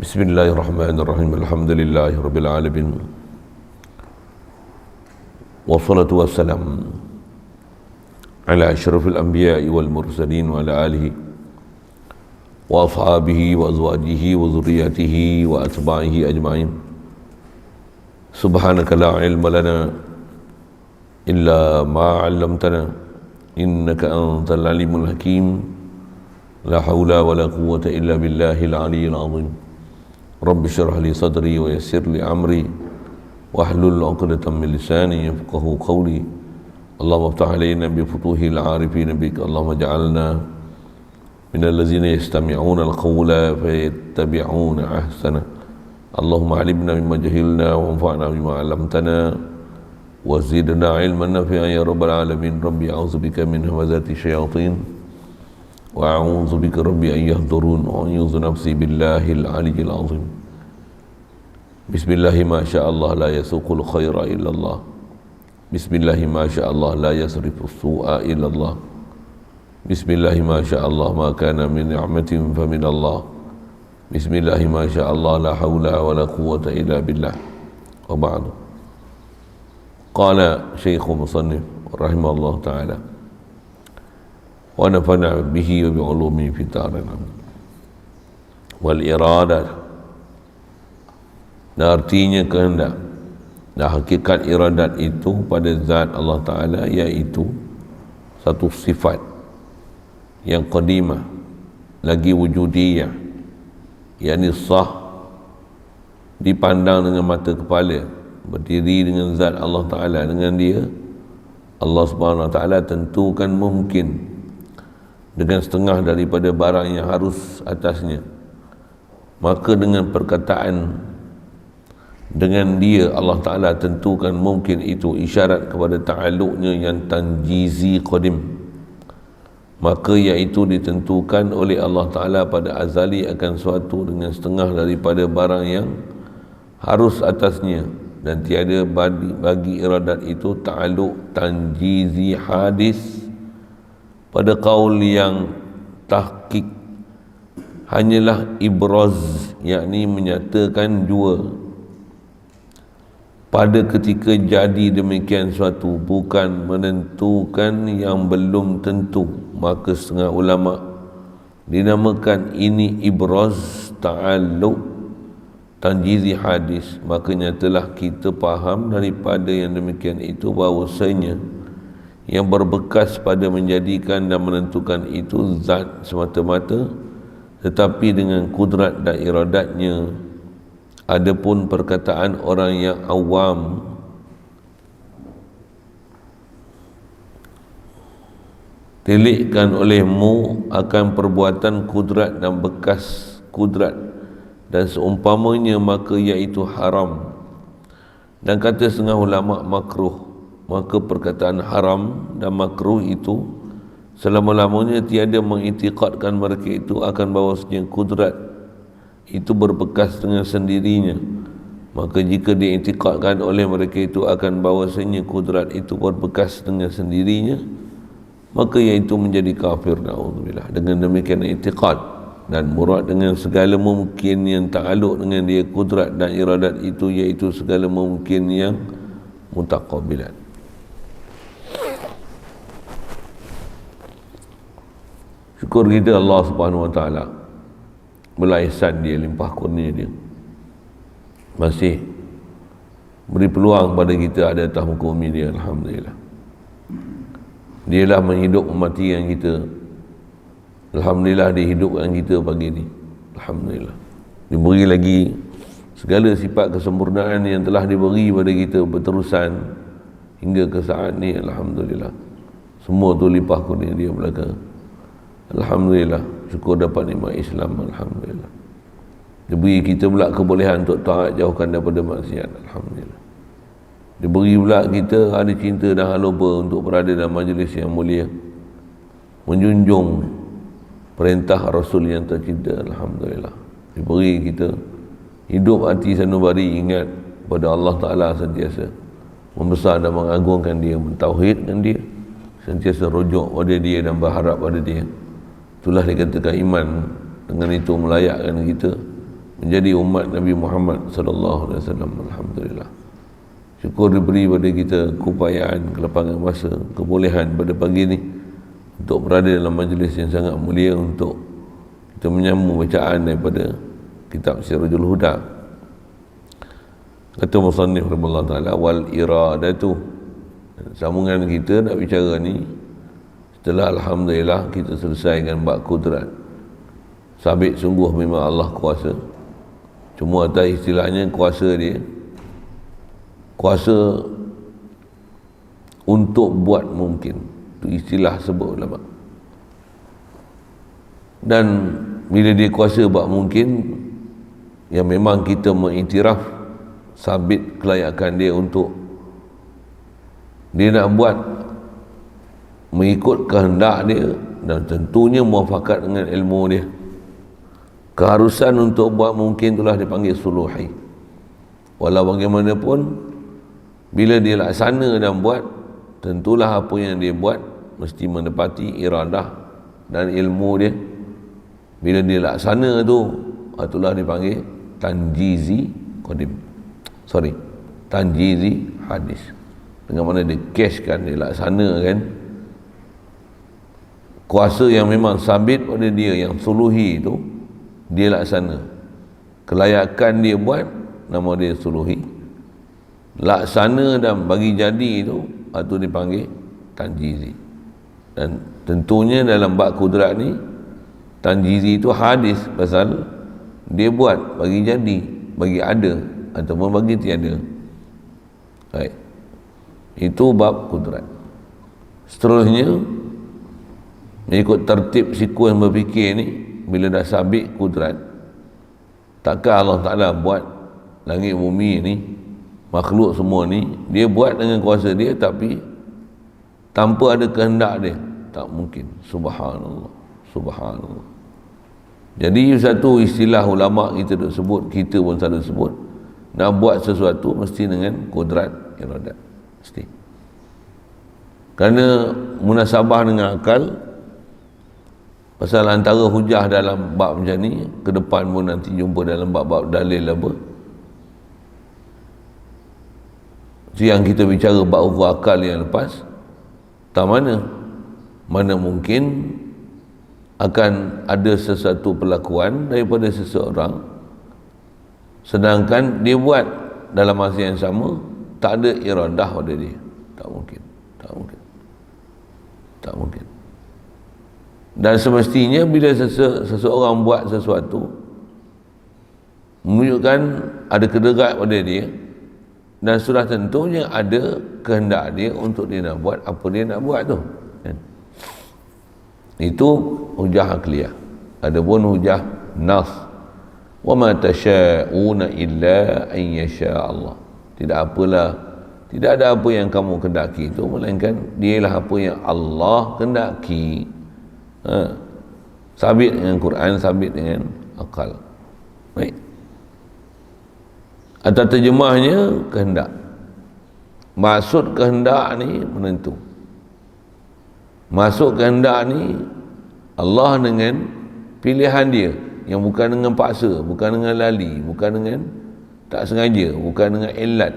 Bismillahirrahmanirrahim. Alhamdulillahirabbil alamin. Wassalatu wassalam ala asyrafil anbiya'i wal mursalin wa ala alihi wa ashabihi wa azwajihi wa dzurriyyatihi wa atba'ihi ajma'in. Subhanaka la ilma lana illa ma 'allamtana innaka antal alimul hakim. La haula wa la quwwata illa billahil aliyyil azim. Rabbi syrah li sadri wa yassir li amri wahlul 'uqdatam min lisani yafqahu qawli. Allahumma iftah 'alaina bi futuhil 'arifin bik. Allahumma ij'alna minal ladzina yastami'una al-qawla fayattabi'una ahsana. Allahumma 'allimna mimma jahilna wa anfa'na bima 'allamtana wa zidna 'ilman nafi'an ya rabbal alamin. Rabbi a'udzubika min hamazati syayatin wa a'udzubika rabbi an yahdurun wa a'udzu nafsi billahil aliyyil azim. Bismillahi ma sya'allah la yasuqul khaira illallah. Bismillahi ma sya'allah la yasrifu su'a illallah. Bismillahi ma sya'allah ma kana min ni'matin fa min Allah. Bismillahi ma sya'allah la haula wa la quwwata illa billah. Wa ba'du. Qala Syekh Musannif rahimahullah ta'ala wa nafa'na bihi wa bi'ulumi fi darin. Wal iradah, dan artinya kehendak, dan hakikat iradat itu pada zat Allah Ta'ala, iaitu satu sifat yang qadimah lagi wujudiyah, yakni sah, dipandang dengan mata kepala, berdiri dengan zat Allah Ta'ala. Dengan dia Allah Subhanahu Wa Ta'ala tentukan mungkin dengan setengah daripada barang yang harus atasnya. Maka dengan perkataan dengan dia Allah Ta'ala tentukan mungkin itu isyarat kepada ta'alluqnya yang tanjizi qadim. Maka iaitu ditentukan oleh Allah Ta'ala pada azali akan suatu dengan setengah daripada barang yang harus atasnya, dan tiada bagi iradat itu ta'alluq tanjizi hadis pada qaul yang tahqiq. Hanyalah ibraz, yakni menyatakan jua pada ketika jadi demikian suatu, bukan menentukan yang belum tentu. Maka setengah ulama dinamakan ini ibraz ta'alluq tanjizi hadis. Makanya telah kita faham daripada yang demikian itu bahawasanya yang berbekas pada menjadikan dan menentukan itu zat semata-mata, tetapi dengan kudrat dan iradatnya. Adapun perkataan orang yang awam tilikkan olehmu akan perbuatan kudrat dan bekas kudrat dan seumpamanya, maka iaitu haram. Dan kata setengah ulama makruh. Maka perkataan haram dan makruh itu selama-lamanya tiada mengiktikadkan mereka itu akan bahawasanya kudrat itu berbekas dengan sendirinya. Maka jika diiktikadkan oleh mereka itu akan bahawasanya kudrat itu berbekas dengan sendirinya, maka iaitu menjadi kafir, na'udzubillah. Dengan demikian iktikad dan murad dengan segala mungkin yang ta'aluk dengan dia kudrat dan iradat itu, iaitu segala mungkin yang mutaqabilat. Syukur kita Allah Subhanahu Wa Ta'ala, belah ihsan dia, limpah kurnia dia, masih beri peluang pada kita ada atas muka bumi dia. Alhamdulillah, dialah menghidup mematikan kita. Alhamdulillah, dia hidupkan kita pagi ni. Alhamdulillah, diberi lagi segala sifat kesempurnaan yang telah diberi pada kita berterusan hingga ke saat ni. Alhamdulillah, semua tu limpah kurnia dia belaka. Alhamdulillah, syukur dapat nikmat Islam. Alhamdulillah, diberi kita pula kebolehan untuk taat, jauhkan daripada maksiat. Alhamdulillah, diberi pula kita ada cinta dan haluba untuk berada dalam majlis yang mulia, menjunjung perintah Rasul yang tercinta. Alhamdulillah, diberi kita hidup hati sanubari ingat pada Allah Ta'ala sentiasa, membesar dan mengagungkan dia, mentauhidkan dia, sentiasa rujuk pada dia dan berharap pada dia. Itulah dikatakan iman. Dengan itu melayakkan kita menjadi umat Nabi Muhammad sallallahu alaihi wasallam. Alhamdulillah. Syukur diberi pada kita keupayaan, kelapangan masa, kebolehan pada pagi ini untuk berada dalam majlis yang sangat mulia untuk kita menyambung bacaan daripada kitab Sirajul Huda. Kata musannif rahimahullah taala, wal iradatu, sambungan kita nak bicara ni setelah alhamdulillah kita selesaikan bab kudrat. Sabit sungguh memang Allah kuasa. Cuma atas istilahnya kuasa dia, kuasa untuk buat mungkin. Itu istilah sebut ulama. Dan bila dia kuasa buat mungkin, yang memang kita mengiktiraf sabit kelayakan dia untuk dia nak buat mengikut kehendak dia, dan tentunya muafakat dengan ilmu dia. Keharusan untuk buat mungkin itulah dipanggil suluhi. Walau bagaimanapun, bila dia laksana dan buat, tentulah apa yang dia buat mesti menepati iradah dan ilmu dia. Bila dia laksana tu, itulah dipanggil tanjizi qadim. Tanjizi hadis. Dengan mana dia cashkan, dia laksanakan kuasa yang memang sabit pada dia, yang suluhi itu dia laksana. Kelayakan dia buat, nama dia suluhi. Laksana dan bagi jadi itu dipanggil tanjizi. Dan tentunya dalam bab kudrat ni, tanjizi itu hadis, pasal dia buat, bagi jadi, bagi ada ataupun bagi tiada. Baik, itu bab kudrat. Seterusnya, mengikut tertib sekuens berfikir ni, bila dah sabit kudrat, takkan Allah Ta'ala buat langit bumi ni, makhluk semua ni, dia buat dengan kuasa dia tapi tanpa ada kehendak dia? Tak mungkin. Subhanallah, subhanallah. Jadi satu istilah ulama kita duk sebut, kita pun selalu sebut, nak buat sesuatu mesti dengan kudrat iradat, mesti. Kerana munasabah dengan akal. Pasal antara hujah dalam bab macam ni, ke depan pun nanti jumpa dalam bab-bab dalil apa. So, yang kita bicara bab ukur akal yang lepas, tak mana mungkin akan ada sesuatu perlakuan daripada seseorang sedangkan dia buat dalam masa yang sama tak ada iradah pada dia. Tak mungkin. Dan semestinya bila seseorang buat sesuatu menunjukkan ada kederat pada dia, dan sudah tentunya ada kehendak dia untuk dia nak buat apa dia nak buat tu, kan? Itu hujah akliyah. Adapun hujah nas, wa ma tasyauna illa an yasha Allah. Tidak ada apa yang kamu kendaki itu melainkan dialah apa yang Allah kendaki. Sabit dengan Quran, sabit dengan akal. Baik. Atau terjemahnya kehendak. Maksud kehendak ni menentu. Masuk kehendak ni Allah dengan pilihan dia, yang bukan dengan paksa, bukan dengan lali, bukan dengan tak sengaja, bukan dengan ilat,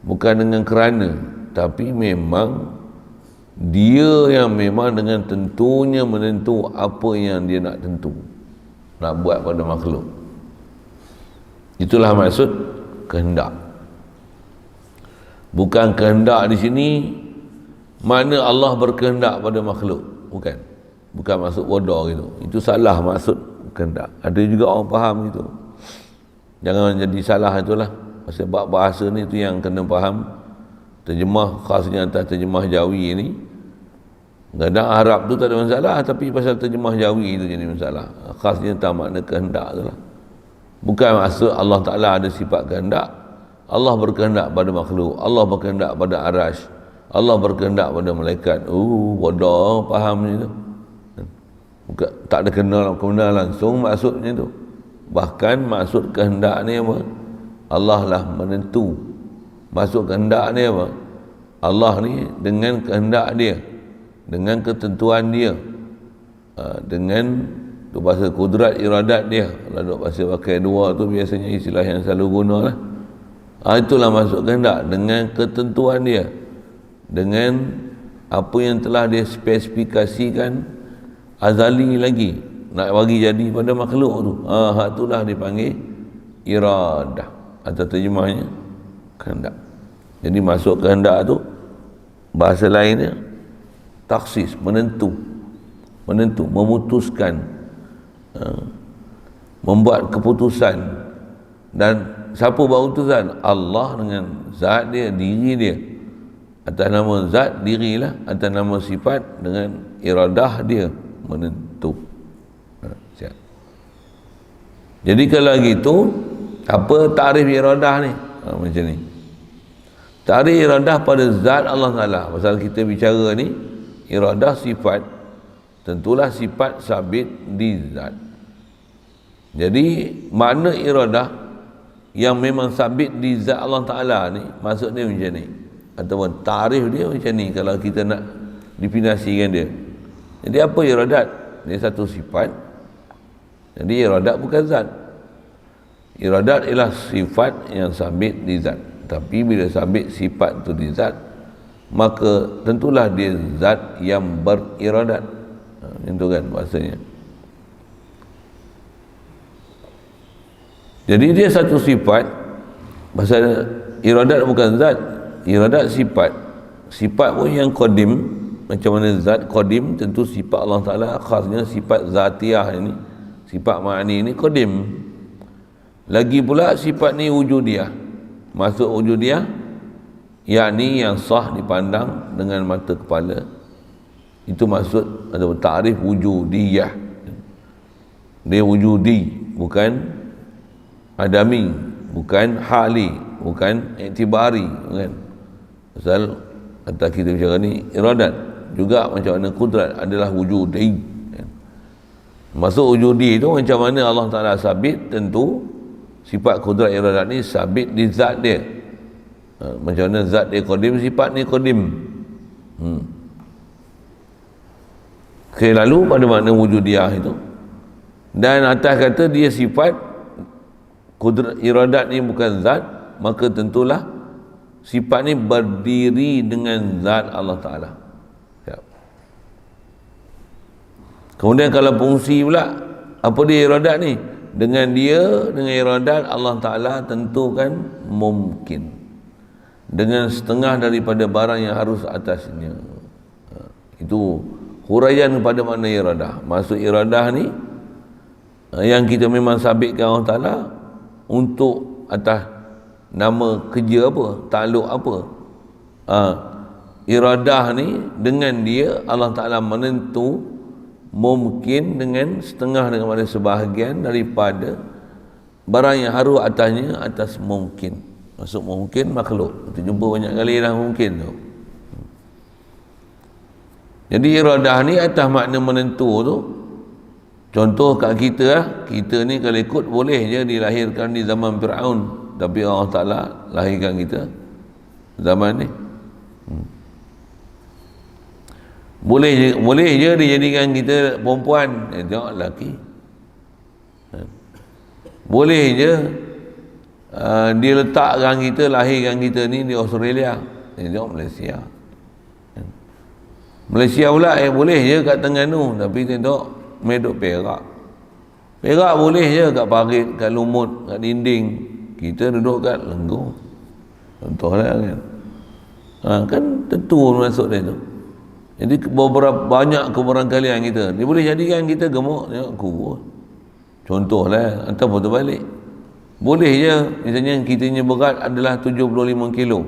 bukan dengan kerana, tapi memang dia yang memang dengan tentunya menentu apa yang dia nak tentu, nak buat pada makhluk. Itulah maksud kehendak. Bukan kehendak di sini mana Allah berkehendak pada makhluk, bukan maksud bodoh gitu. Itu salah maksud kehendak. Ada juga orang faham gitu. Jangan jadi salah itulah. Pasal bahasa ni tu yang kena faham. Terjemah khasnya atas terjemah Jawi ni, kadang Arab tu tak ada masalah, tapi pasal terjemah Jawi tu jadi masalah. Khasnya tak makna kehendak tu lah. Bukan maksud Allah Ta'ala ada sifat kehendak. Allah berkehendak pada makhluk, Allah berkehendak pada arash, Allah berkehendak pada malaikat. Bodoh faham ni tu. Bukan, tak ada kenal langsung maksudnya tu. Bahkan maksud kehendak ni apa? Allah lah menentu. Masuk kehendak dia apa? Allah ni dengan kehendak dia, dengan ketentuan dia, dengan tu bahasa kudrat iradat dia. Kalau bahasa pakai dua tu biasanya istilah yang selalu guna lah. Itulah masuk kehendak dengan ketentuan dia, dengan apa yang telah dia spesifikasikan azali lagi nak bagi jadi pada makhluk tu. Hak itulah dipanggil iradah atau terjemahnya kehendak. Jadi masuk kehendak tu bahasa lainnya taksis, menentu, memutuskan, membuat keputusan. Dan siapa buat keputusan? Allah dengan zat dia, diri dia. Atas nama zat dirilah, atas nama sifat dengan iradah dia menentu. Siap. Jadi kalau gitu, apa takrif iradah ni? Macam ni. Takrif iradah pada zat Allah Ta'ala. Pasal kita bicara ni, iradah sifat, tentulah sifat sabit di zat. Jadi makna iradah yang memang sabit di zat Allah Ta'ala ni, maksud dia macam ni, ataupun tarif dia macam ni kalau kita nak definisikan dia. Jadi apa iradat? Dia satu sifat. Jadi iradat bukan zat. Iradat ialah sifat yang sabit di zat. Tapi bila sabit sifat tu di zat, maka tentulah dia zat yang beriradat. Itu kan bahasanya. Jadi dia satu sifat. Pasal iradat bukan zat, iradat sifat. Sifat pun yang qadim. Macam mana zat qadim, tentu sifat Allah Ta'ala khasnya sifat zatiah ini, sifat ma'ani ini qadim. Lagi pula sifat ni wujudiyah. Masuk wujudiyah, yakni yang sah dipandang dengan mata kepala. Itu maksud atau takrif wujudiyah. Dia wujudi, bukan adami, bukan hali, bukan iktibari, kan? Pasal kata kita bicara ni iradat juga macam mana kudrat adalah wujudi. Masuk wujudi itu macam mana Allah Ta'ala sabit, tentu sifat kudrat iradat ni sabit di zat dia. Macam mana zat dia qadim, sifat ni qadim. Okay, lalu pada makna wujudiyah itu, dan atas kata dia sifat kudrat iradat ni bukan zat, maka tentulah sifat ni berdiri dengan zat Allah Ta'ala. Ya. Kemudian kalau fungsi pula, apa dia iradat ni? Dengan dia, dengan iradat Allah Ta'ala tentukan mungkin dengan setengah daripada barang yang harus atasnya. Itu huraian kepada makna iradah. Maksud iradah ni yang kita memang sabitkan Allah Ta'ala untuk atas nama kerja apa, takluk apa. Iradah ni dengan dia Allah Ta'ala menentu mungkin dengan setengah dengan mana sebahagian daripada barang yang harus atasnya, atas mungkin. Maksud mungkin makhluk. Kita jumpa banyak kali dah mungkin tu. Jadi iradah ni atas makna menentu tu. Contoh kat kita lah, kita ni kalau ikut boleh je dilahirkan di zaman Fir'aun, tapi Allah Ta'ala lahirkan kita zaman ni. Boleh je dijadikan kita perempuan, tengok lelaki. Boleh je dia letakkan kita, lahirkan kita ni di Australia, tengok Malaysia. Malaysia pula boleh je kat Terengganu, tapi tengok medok Perak. Perak boleh je kat parit, kat lumut, kat dinding. Kita duduk kat Lenggong. Contohlah kan. Kan tentu masuk dia tu. Jadi beberapa banyak kebarangkalian kita. Dia boleh jadikan kita gemuk, tengok kurus. Contohlah, atau betul balik. Boleh je, misalnya kitanya berat adalah 75 kilo.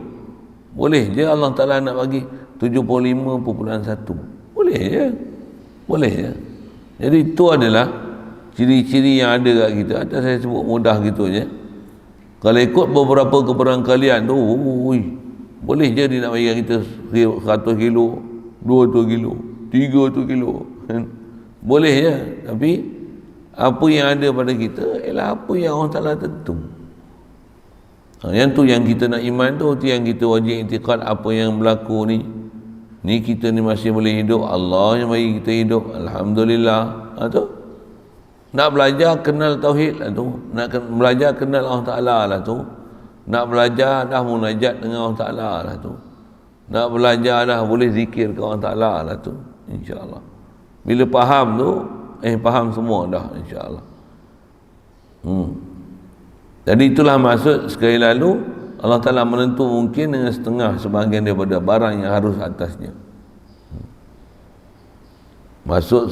Boleh je Allah Ta'ala nak bagi 75.1. Boleh je. Boleh je. Jadi itu adalah ciri-ciri yang ada kat kita. Atas saya sebut mudah gitu je. Kalau ikut beberapa kebarangkalian tu, boleh je dia nak bagi kita 100 kilo, 200 kilo, 300 kilo. Boleh je. Tapi apa yang ada pada kita ialah apa yang Allah Ta'ala tentu. Yang tu yang kita nak iman tu yang kita wajib i'tiqad apa yang berlaku ni. Ni kita ni masih boleh hidup, Allah yang bagi kita hidup, alhamdulillah. Tu Nak belajar kenal tauhid lah tu, nak belajar kenal Allah Ta'ala lah tu, nak belajar dah munajat dengan Allah Ta'ala lah tu, nak belajar dah boleh zikir ke Allah Ta'ala lah tu, insya-Allah. Bila faham tu, faham semua dah, insya-Allah. Jadi itulah maksud sekali lalu Allah Ta'ala menentu mungkin dengan setengah sebahagian daripada barang yang harus atasnya. Maksud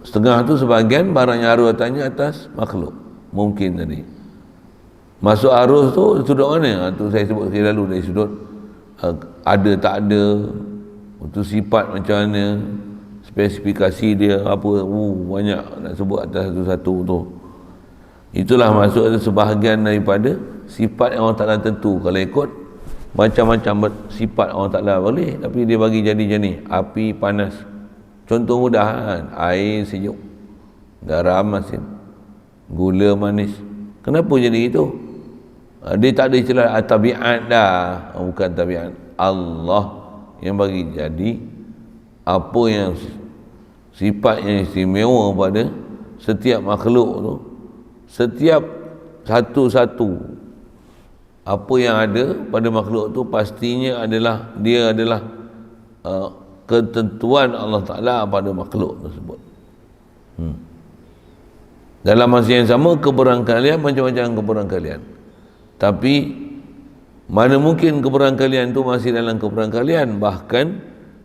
setengah tu sebahagian barang yang harus atasnya atas makhluk. Mungkin tadi. Masuk arus tu sudut mana? Tu saya sebut sekali lalu dari sudut ada tak ada, itu sifat macam mana, spesifikasi dia apa, banyak nak sebut atas satu-satu tu. Itulah maksud sebahagian daripada sifat yang Allah Ta'ala tentu. Kalau ikut macam-macam sifat Allah Ta'ala boleh, tapi dia bagi jadi jenis api panas. Contoh mudah kan, air sejuk, garam masin, gula manis. Kenapa jadi itu? Dia tak ada istilah tabiat dah. Bukan tabiat, Allah yang bagi jadi apa yang sifat yang istimewa pada setiap makhluk tu. Setiap satu-satu apa yang ada pada makhluk tu pastinya adalah dia adalah ketentuan Allah Ta'ala pada makhluk tersebut. Dalam masa yang sama keberangkalian macam-macam keberangkalian, tapi mana mungkin keberangkalian tu masih dalam keberangkalian, bahkan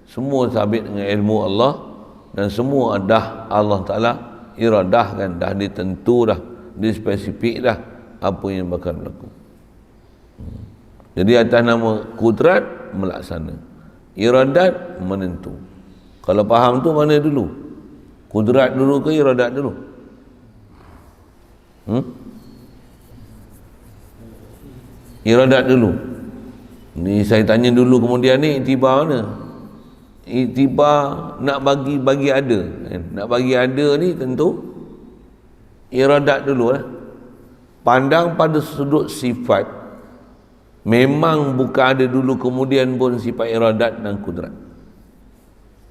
semua sabit dengan ilmu Allah dan semua dah Allah Ta'ala iradahkan, dah ditentu dah, dispesifik dah apa yang bakal berlaku. Jadi atas nama kudrat melaksana, iradat menentu. Kalau faham tu mana dulu? Kudrat dulu ke iradat dulu? Iradat dulu. Ni saya tanya dulu, kemudian ni iktibar mana? Iktibar nak bagi ada. Nak bagi ada ni tentu iradat dulu lah. Pandang pada sudut sifat, memang bukan ada dulu kemudian pun sifat iradat dan kudrat.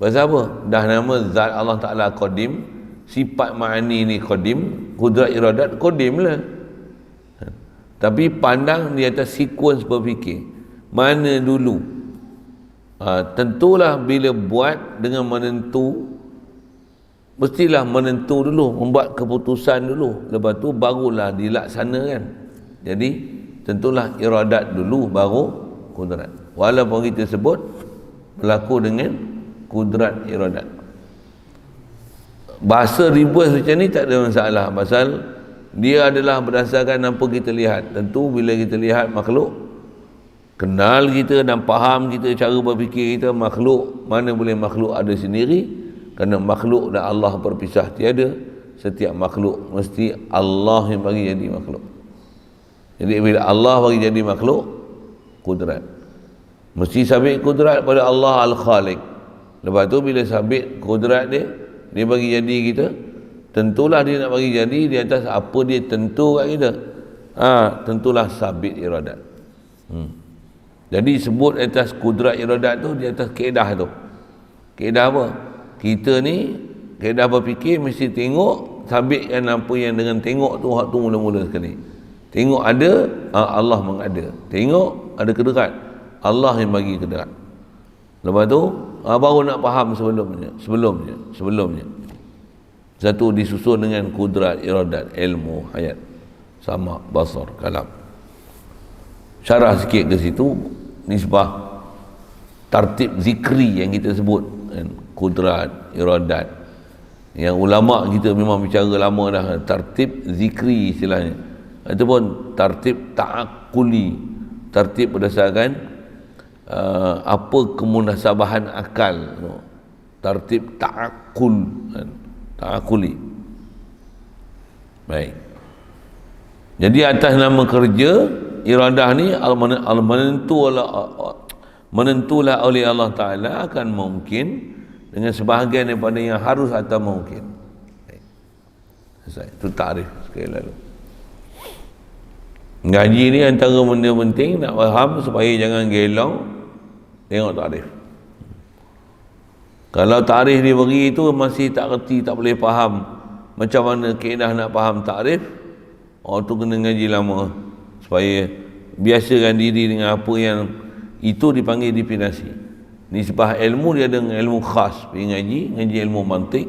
Pasal apa? Dah nama zat Allah Ta'ala Qadim, sifat ma'ani ni Qadim, kudrat iradat Qadim lah. Tapi pandang di atas sekuens berfikir, mana dulu? Tentulah bila buat dengan menentu, mestilah menentu dulu, membuat keputusan dulu, lepas tu barulah dilaksanakan. Jadi tentulah iradat dulu baru kudrat. Walaupun kita sebut berlaku dengan kudrat iradat. Bahasa ribus macam ni tak ada masalah, pasal dia adalah berdasarkan apa kita lihat. Tentu bila kita lihat makhluk, kenal kita dan faham kita cara berfikir kita, makhluk mana boleh makhluk ada sendiri, kerana makhluk dan Allah berpisah tiada. Setiap makhluk mesti Allah yang bagi jadi makhluk. Jadi bila Allah bagi jadi makhluk, kudrat mesti sabit kudrat pada Allah Al-Khaliq. Lepas tu bila sabit kudrat dia bagi jadi kita, tentulah dia nak bagi jadi di atas apa dia tentu kat kita. Tentulah sabit iradat. Jadi sebut atas kudrat iradat tu di atas kaedah tu. Kaedah apa? Kita ni kaedah berfikir mesti tengok, sabitkan apa yang dengan tengok tu, hak tu mula-mula sekali. Tengok ada, Allah mengada. Tengok ada kudrat, Allah yang bagi kudrat. Lepas tu baru nak faham sebelumnya. Satu disusun dengan kudrat, iradat, ilmu, hayat, sama, basar, kalam. Syarah sikit ke situ, nisbah tartib zikri yang kita sebut, kudrat, iradat. Yang ulama kita memang bicara lama dah, tartib zikri istilahnya. Ataupun tartib ta'akuli, tartib berdasarkan apa kemunasabahan akal. Tartib ta'akul, ta'akuli. Baik. Jadi atas nama kerja iradah ni menentulah oleh Allah Ta'ala akan mungkin dengan sebahagian daripada yang harus atau mungkin. Baik. Selesai. Itu takrif sekali lalu. Ngaji ni antara benda penting nak faham supaya jangan gelong, tengok takrif. Kalau takrif diberi itu masih tak reti, tak boleh faham, macam mana kaedah nak faham takrif, orang tu kena ngaji lama supaya biasakan diri dengan apa yang itu dipanggil definisi. Nisbah ilmu dia ada ilmu khas, pergi ngaji ilmu mantik.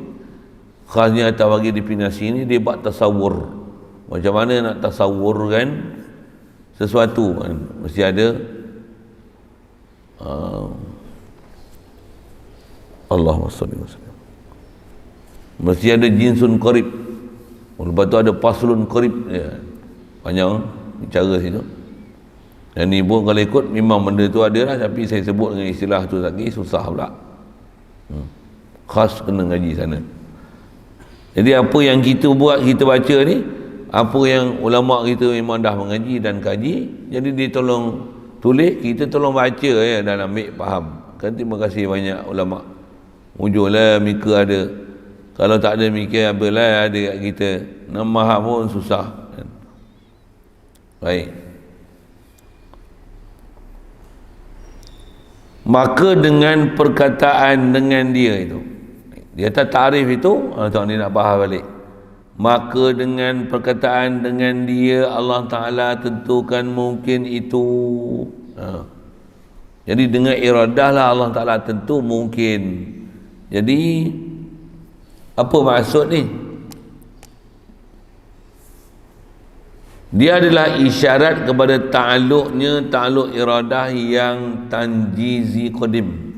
Khasnya atas bagi definisi ni dia buat tasawur. Macam mana nak tasawurkan sesuatu kan, mesti ada Allahumma salli wa sallam, mesti ada jinsun qarib, lepas tu ada faslun qarib ya. Banyak cara situ. Dan ni pun kalau ikut memang benda tu ada lah, tapi saya sebut dengan istilah tu lagi susah pula. Khas kena ngaji sana. Jadi apa yang kita buat, kita baca ni, apa yang ulama kita memang dah mengaji dan kaji, jadi dia tolong tulis, kita tolong baca ya, dan ambil faham. Kan terima kasih banyak ulama. Mujurlah mika ada. Kalau tak ada mika apalah ada kat kita. Nak faham pun susah. Baik. Maka dengan perkataan dengan dia itu, dia tak tarif itu, tak ni nak faham balik. Maka dengan perkataan dengan dia, Allah Ta'ala tentukan mungkin itu. Jadi dengan iradah lah Allah Ta'ala tentu mungkin. Jadi apa maksud ni? Dia adalah isyarat kepada ta'alluqnya ta'alluq iradah yang tanjizi qadim.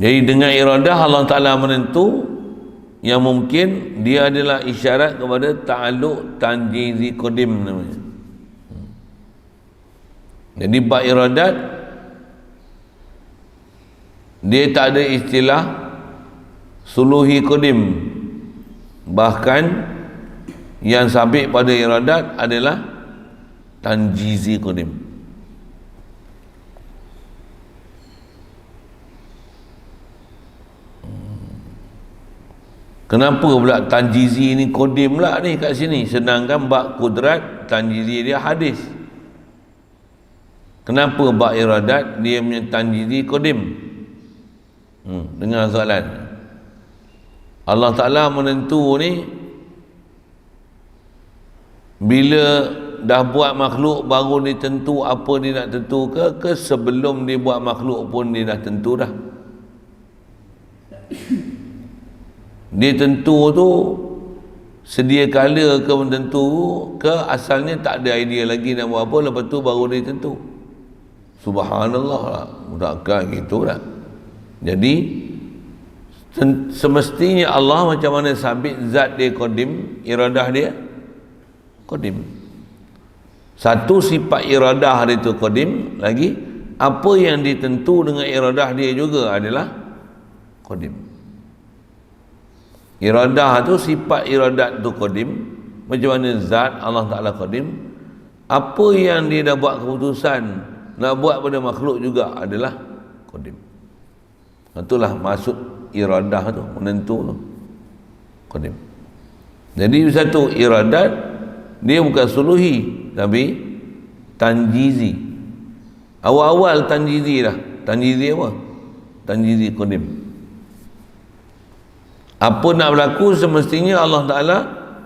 Jadi dengan iradah Allah Ta'ala menentu yang mungkin, dia adalah isyarat kepada ta'alluq tanjizi qadim namanya. Jadi bab iradat dia tak ada istilah suluhi qadim, bahkan yang sabit pada iradat adalah tanjizi qadim. Kenapa pula tanjizi ni qadim pula ni kat sini, sedangkan bab kudrat tanjizi dia hadis? Kenapa bab iradat dia punya tanjizi qadim? Dengar soalan. Allah Ta'ala menentu ni bila dah buat makhluk baru dia tentu apa dia nak tentu ke sebelum dia buat makhluk pun dia dah tentu dah. Dia tentu tu sedia kala ke menentu ke asalnya tak ada idea lagi nak buat apa, lepas tu baru dia tentu. Subhanallah lah, takkan gitu lah. Jadi semestinya Allah macam mana sabit zat dia qadim, iradah dia qadim. Satu sifat iradah dia tu qadim, lagi apa yang ditentu dengan iradah dia juga adalah qadim. Iradah tu, sifat iradat tu qadim, macam mana zat Allah Ta'ala qadim, apa yang dia dah buat keputusan nak buat pada makhluk juga adalah qadim. Itulah maksud iradah tu, menentu tu qadim. Jadi satu iradat dia bukan suluhi tapi tanjizi. Awal-awal tanjizi dah. Tanjizi apa? Tanjizi qadim. Apa nak berlaku semestinya Allah Ta'ala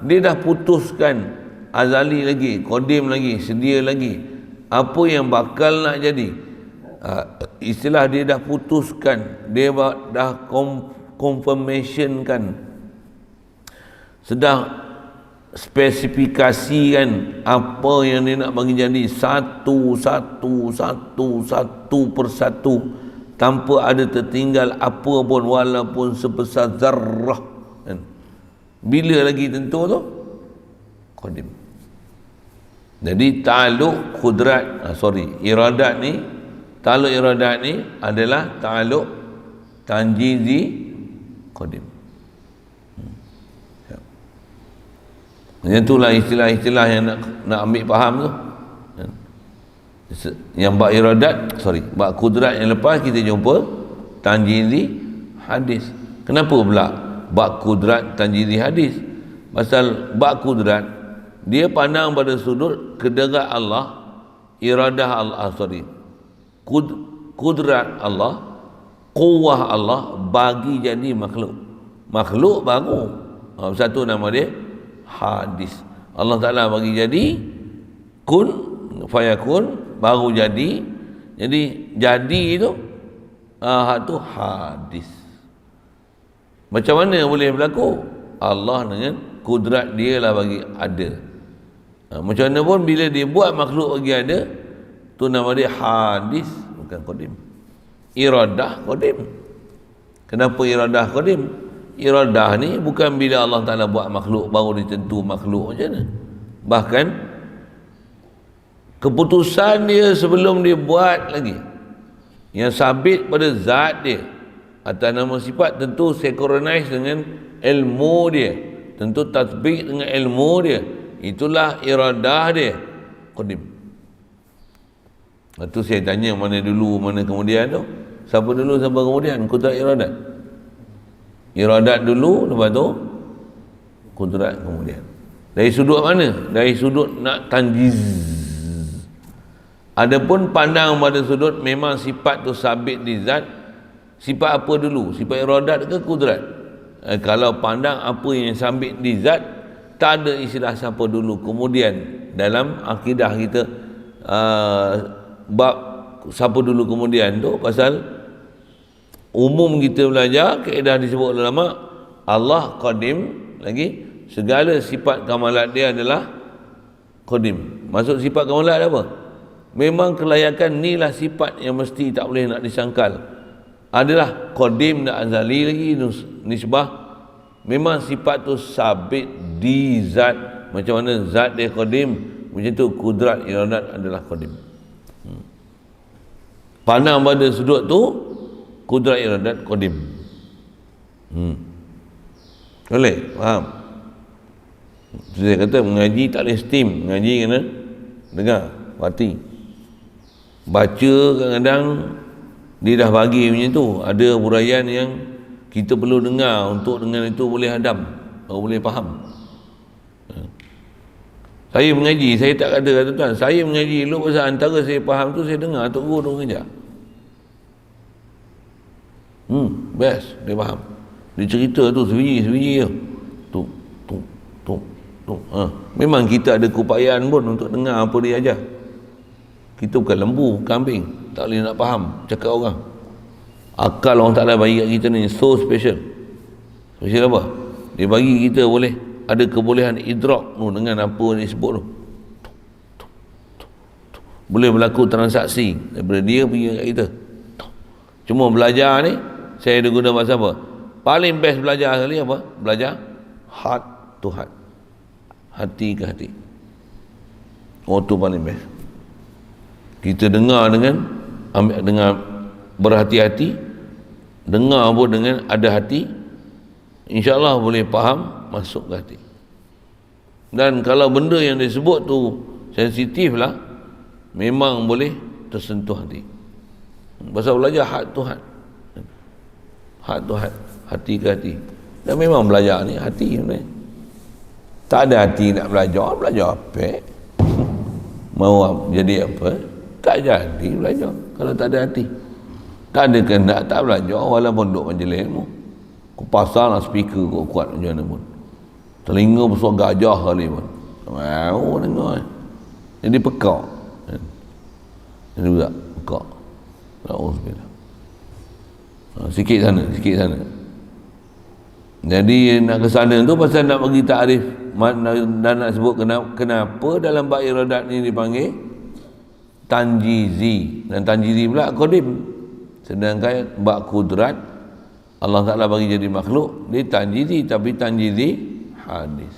dia dah putuskan azali lagi, qadim lagi, sedia lagi apa yang bakal nak jadi. Istilah dia dah putuskan, dia dah confirmationkan, sedang spesifikasikan apa yang dia nak bagi jadi satu persatu tanpa ada tertinggal apa pun walaupun sebesar zarrah kan. Bila lagi tentu tu qadim. Jadi ta'alluq kudrat iradat ni, ta'alluq iradat ni adalah ta'alluq tanjizi qadim. Itulah istilah-istilah yang nak ambil faham tu. Yang bab iradat, bab kudrat yang lepas kita jumpa tanjizi hadis. Kenapa pula bab kudrat tanjizi hadis? Pasal bab kudrat dia pandang pada sudut kedera Allah, iradah Allah, kudrat Allah Quwwah Allah bagi jadi makhluk. Makhluk baru. Satu nama dia hadis. Allah Ta'ala bagi jadi kun fayakun, baru jadi. Jadi itu tu hadis. Macam mana boleh berlaku? Allah dengan kudrat dia lah bagi ada. Macam mana pun bila dia buat makhluk bagi ada, tu nama dia hadis, bukan qadim. Iradah qadim. Kenapa iradah qadim? Iradah ni bukan bila Allah Ta'ala buat makhluk baru ditentu makhluk macam mana. Bahkan keputusan dia sebelum dia buat lagi, yang sabit pada zat dia atas nama sifat, tentu synchronize dengan ilmu dia, tentu tatbik dengan ilmu dia. Itulah iradah dia qadim. Itu saya tanya mana dulu mana kemudian tu. Siapa dulu siapa kemudian? Kudrat iradat. Iradat dulu, lepas tu kudrat kemudian. Dari sudut mana? Dari sudut nak tanjiz. Adapun pandang pada sudut memang sifat tu sabit di zat. Sifat apa dulu? Sifat iradat ke kudrat? Kalau pandang apa yang sabit di zat, tak ada istilah siapa dulu kemudian. Dalam akidah kita bab siapa dulu kemudian tu, pasal umum kita belajar kaedah disebut ulama, Allah qadim, lagi segala sifat kamalat dia adalah qadim. Maksud sifat kamalat apa? Memang kelayakan ni lah sifat yang mesti tak boleh nak disangkal. Adalah qadim dan azali lagi nisbah. Memang sifat tu sabit di zat. Macam mana zat dia qadim, macam tu kudrat iradat adalah qadim. Pandang pada sudut tu kudrat iradat qadim. Boleh? Faham? Saya kata mengaji tak boleh steam. Mengaji kena dengar, hati. Baca kadang-kadang dia dah bagi macam tu. Ada huraian yang kita perlu dengar untuk dengan itu boleh hadam, boleh faham. Saya mengaji, saya tak kata tuan, saya mengaji elok pasal antara saya faham tu saya dengar Tok Guru tu mengajar. Best, dia faham. Dia cerita tu sebiji-sebiji je. Tu. Memang kita ada keupayaan pun untuk dengar apa dia ajar. Kita bukan lembu, kambing, tak boleh nak faham cakap orang. Akal orang Ta'ala bagi kat kita ni so special. Special apa? Dia bagi kita boleh ada kebolehan idrak tu dengan apa yang disebut tu. Boleh berlaku transaksi daripada dia pergi kat kita. Cuma belajar ni saya ada guna bahasa apa? Paling best belajar sekali apa? Belajar heart to heart. Hati ke hati. Oh tu paling best. Kita dengar dengan ambil dengan berhati-hati, dengar pun dengan ada hati, insya-Allah boleh faham, masuk ke hati. Dan kalau benda yang disebut tu sensitif lah, memang boleh tersentuh hati. Pasal belajar heart to heart. Heart to heart, hati ke hati. Dan memang belajar ni hati sebenarnya. Tak ada hati nak belajar apa? Mau jadi apa? Tak jadi belajar kalau tak ada hati. Tak ada kehendak tak belajar walaupun duduk majlis ilmu. Aku pasang lah speaker kuat macam mana pun. Telinga besar gajah kali pun. Mau dengar. Jadi pekak. Jadi juga pekak. Alhamdulillah. Sikit sana. Jadi nak ke sana tu pasal nak bagi takrif dan nak sebut kenapa dalam bab iradat ni dipanggil tanjizi, dan tanjizi pula qadim. Sedangkan bab kudrat Allah Ta'ala bagi jadi makhluk dia tanjizi, tapi tanjizi hadis.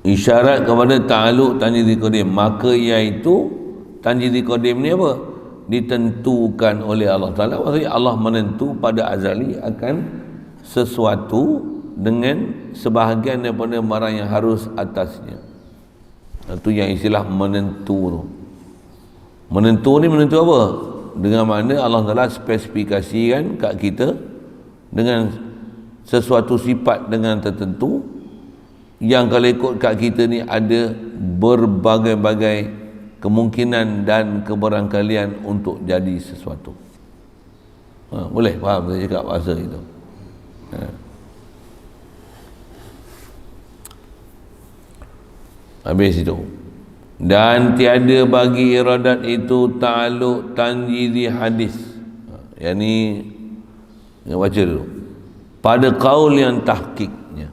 Isyarat kepada ta'aluk tanjizi qadim, maka iaitu tanjizi qadim ni apa? Ditentukan oleh Allah Ta'ala. Maksudnya Allah menentu pada azali akan sesuatu dengan sebahagian daripada barang yang harus atasnya. Itu yang istilah menentu tu. Menentu ni menentu apa? Dengan mana Allah Ta'ala spesifikasikan kat kita dengan sesuatu sifat dengan tertentu yang kalau ikut kat kita ni ada berbagai-bagai kemungkinan dan kebarangkalian untuk jadi sesuatu. Boleh faham saya cakap bahasa itu? Habis itu. Dan tiada bagi iradat itu ta'aluk tanjizi hadis. Yang ni baca dulu. Pada kaul yang tahqiqnya.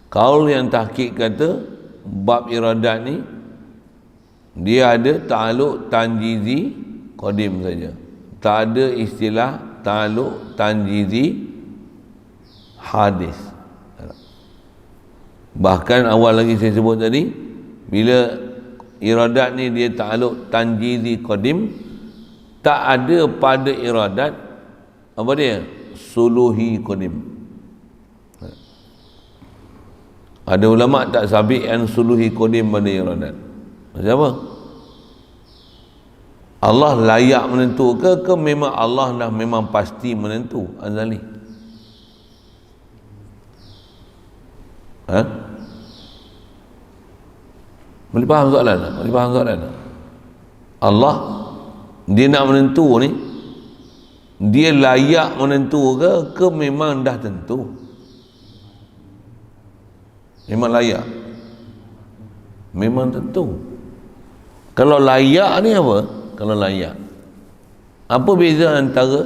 Kaul yang tahqiq kata bab iradat ni dia ada ta'aluk tanjizi qadim saja. Tak ada istilah ta'aluk tanjizi hadis. Bahkan awal lagi saya sebut tadi, bila iradat ni dia ta'aluk tanjizi qadim, tak ada pada iradat apa dia? Suluhi qadim. Ada ulama tak sabitkan suluhi qadim pada iradat. Macam apa? Allah layak menentu ke memang Allah dah memang pasti menentu azali? Boleh faham soalan tak? Boleh faham soalan tak? Allah dia nak menentu ni, dia layak menentu ke memang dah tentu? Memang layak? Memang tentu. Kalau layak ni apa? Kalau layak, apa beza antara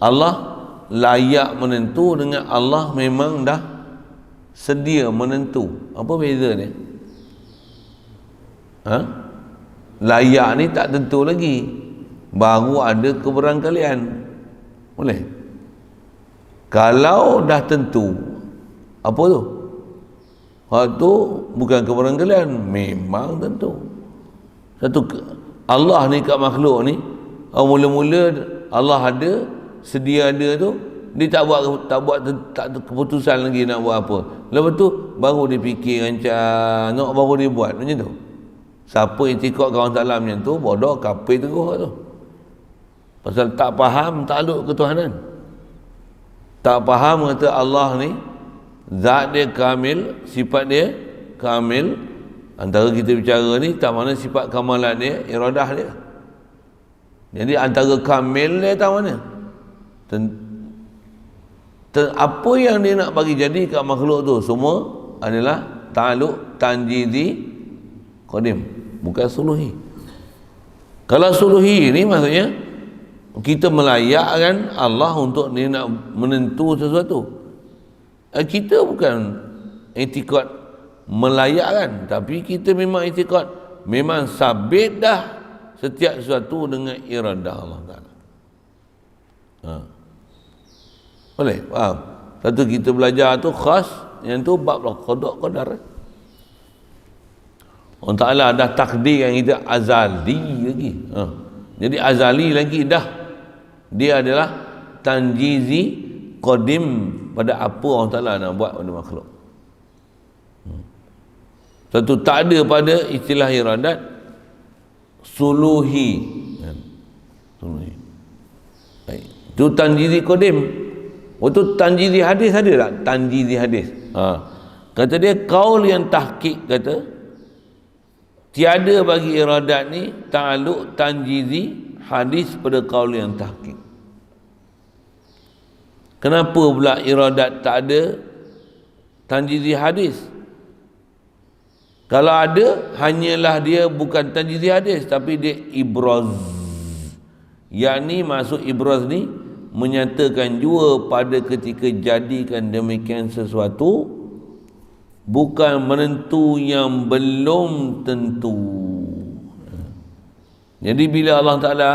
Allah layak menentu dengan Allah memang dah sedia menentu? Apa beza ni? Layak ni tak tentu lagi, baru ada kebarangkalian. Boleh? Kalau dah tentu, apa tu? Hak tu bukan kebarangkalian, memang tentu. Satu Allah ni kat makhluk ni, mula-mula Allah ada, sedia ada tu, dia tak buat keputusan lagi nak buat apa. Lepas tu baru dia fikir rancang, nak baru dia buat macam tu. Siapa yang ikut kawan taklah macam tu, bodoh, kafir terus tu. Pasal tak faham takluk ketuhanan. Tak faham kata Allah ni zat dia kamil, sifat dia kamil. Antara kita bicara ni tak mana sifat kamalan dia, iradah dia. Jadi antara kamil dia tak mana? Apa yang dia nak bagi jadi kat makhluk tu semua adalah ta'aluk tanjizi qadim, bukan suluhi. Kalau suluhi ni maksudnya kita melayakkan Allah untuk dia nak menentu sesuatu. Kita bukan i'tikad melayakkan, tapi kita memang i'tikad, memang sabit dah setiap sesuatu dengan iradah Allah Ta'ala. Boleh faham? Satu kita belajar tu khas, yang tu bab qada qadar. Allah Ta'ala dah takdirkan kita azali lagi. Jadi azali lagi dah, dia adalah tanjizi qadim pada apa Allah Ta'ala nak buat pada makhluk. Satu tak ada pada istilah iradat suluhi. Suluhi. Baik. Itu tanjizi qadim. Waktu tanjizi hadis ada tak? Tanjizi hadis. Kata dia kaul yang tahqiq kata tiada bagi iradat ni ta'aluk tanjizi hadis pada kaul yang tahqiq. Kenapa pula iradat tak ada tanjizi hadis? Kalau ada, hanyalah dia bukan tanjizi hadis, tapi dia ibraz. Yakni maksud ibraz ni menyatakan jua pada ketika jadikan demikian sesuatu, bukan menentu yang belum tentu. Jadi bila Allah Ta'ala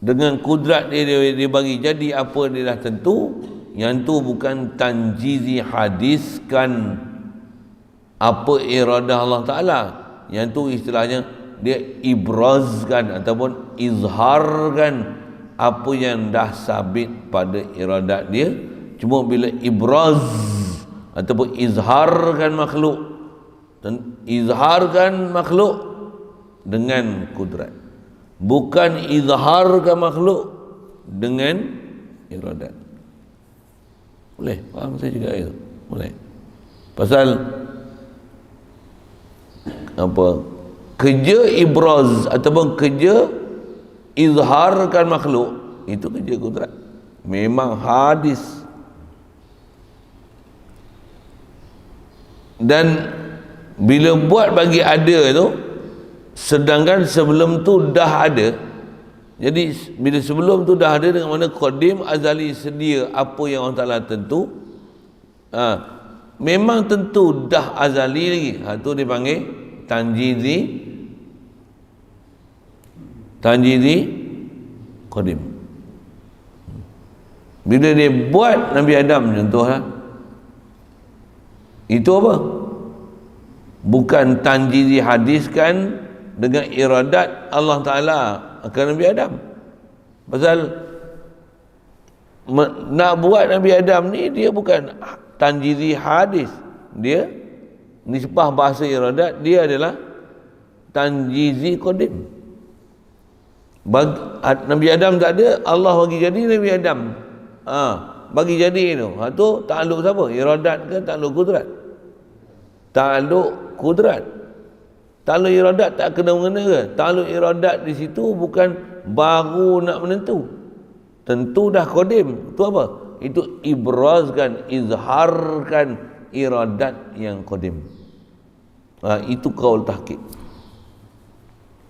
dengan kudrat dia bagi jadi apa dia dah tentu, yang tu bukan tanjizi hadiskan apa iradah Allah Ta'ala, yang tu istilahnya dia ibrazkan ataupun izharkan apa yang dah sabit pada iradat dia. Cuma bila ibraz ataupun izharkan makhluk, dan izharkan makhluk dengan kudrat. bukan izharkan makhluk dengan iradat. Boleh faham saya juga itu? Boleh. Pasal apa, kerja ibraz ataupun kerja izharkan makhluk itu kerja kudrat, memang hadis. Dan bila buat bagi ada tu, sedangkan sebelum tu dah ada. Jadi bila sebelum tu dah ada, dengan mana qadim azali sedia apa yang Allah Ta'ala tentu, memang tentu dah azali lagi, tu dipanggil tanjizi qadim. Bila dia buat Nabi Adam contohlah, itu apa? Bukan tanjizi hadiskan dengan iradat Allah Ta'ala akan Nabi Adam. Pasal nak buat Nabi Adam ni, dia bukan tanjizi hadis, dia nisbah bahasa iradat, dia adalah tanjizi qadim. Nabi Adam tak ada, Allah bagi jadi Nabi Adam. Bagi jadi tu, tu takluk siapa? Iradat ke takluk kudrat? Takluk kudrat. Takluk iradat tak kena mengena ke? Takluk iradat di situ bukan baru nak menentu, tentu dah qadim. Itu apa? Itu ibrazkan, izharkan iradat yang qadim. Itu qaul tahqiq.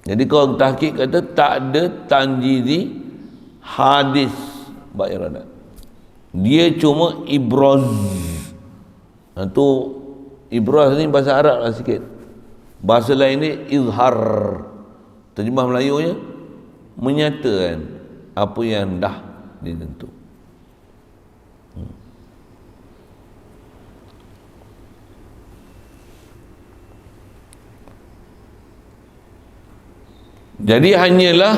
Jadi qaul tahqiq kata tak ada tanjizi hadis bab iradat, dia cuma ibraz. Tu ibraz ni bahasa Arab lah sikit, bahasa lain ni izhar, terjemah Melayunya menyatakan apa yang dah ditentu. Jadi hanyalah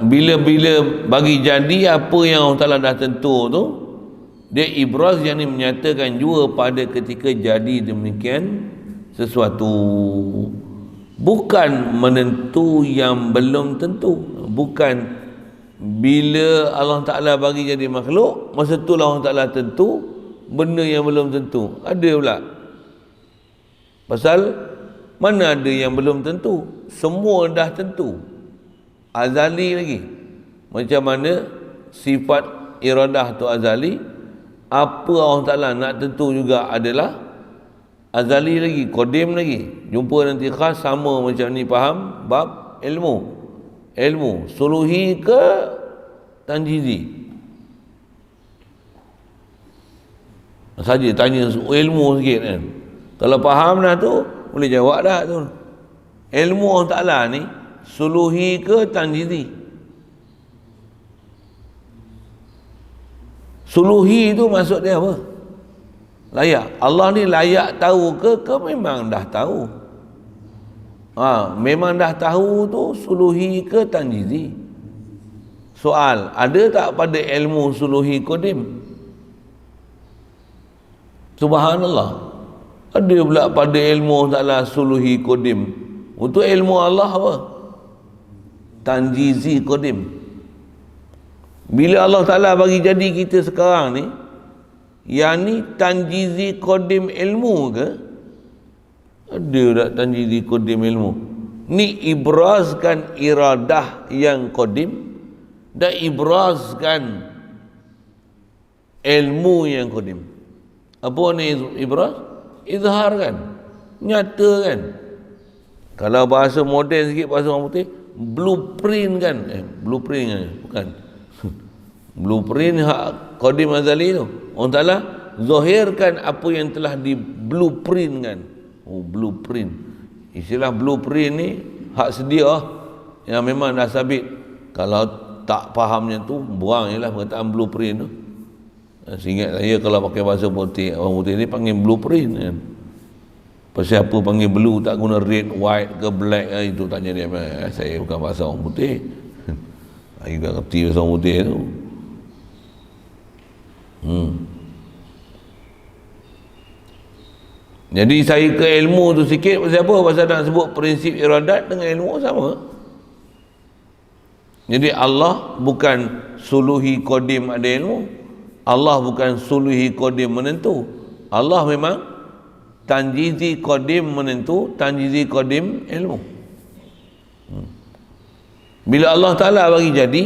bila-bila bagi jadi apa yang Allah Ta'ala dah tentu tu, dia ibraz, yang ni menyatakan juga pada ketika jadi demikian sesuatu, bukan menentu yang belum tentu. Bukan bila Allah Ta'ala bagi jadi makhluk, masa tu lah Allah Ta'ala tentu benda yang belum tentu. Ada pula. Pasal mana ada yang belum tentu? Semua dah tentu, azali lagi. Macam mana sifat iradah tu azali, apa Allah Ta'ala nak tentu juga adalah azali lagi, qadim lagi. Jumpa nanti khas sama macam ni, faham bab ilmu suluhi ke tanjizi saja, tanya ilmu sikit kan. Kalau faham dah tu boleh jawab dah tu. Ilmu Allah Ta'ala ni suluhi ke tanjizi? Suluhi tu maksud dia apa? Layak. Allah ni layak tahu ke memang dah tahu? Memang dah tahu tu suluhi ke tanjizi? Soal, ada tak pada ilmu suluhi qadim? Subhanallah, ada pula pada ilmu Ta'ala suluhi qadim. Untuk ilmu Allah apa? Tanjizi qadim. Bila Allah Ta'ala bagi jadi kita sekarang ni, yang ni tanjizi qadim ilmu ke? Ada tak tanjizi qadim ilmu? Ni ibrazkan iradah yang qadim dan ibrazkan ilmu yang qadim. Apa ni ibraz? Izhar kan, nyata kan. Kalau bahasa moden sikit, bahasa orang putih, blueprint kan. Blueprint kan? Bukan. Blueprint hak qadim azali tu. Allah Ta'ala zahirkan apa yang telah di blueprint kan. Blueprint. Istilah blueprint ni hak sedia yang memang dah sabit. Kalau tak fahamnya tu, buang je lah perkataan blueprint tu. Seingat saya kalau pakai bahasa putih, orang putih ni panggil blueprint kan. Pasal apa panggil blue, tak guna red, white ke black, itu tanya dia. Saya bukan bahasa orang putih. Saya tak kerti bahasa orang putih tu. Jadi saya ke ilmu tu sikit. Pasal apa? Pasal nak sebut prinsip iradat dengan ilmu sama. Jadi Allah bukan suluhi qadim ada ilmu. Allah bukan suluhi qadim menentu. Allah memang tanjizi qadim menentu, tanjizi qadim ilmu. Bila Allah Ta'ala bagi jadi,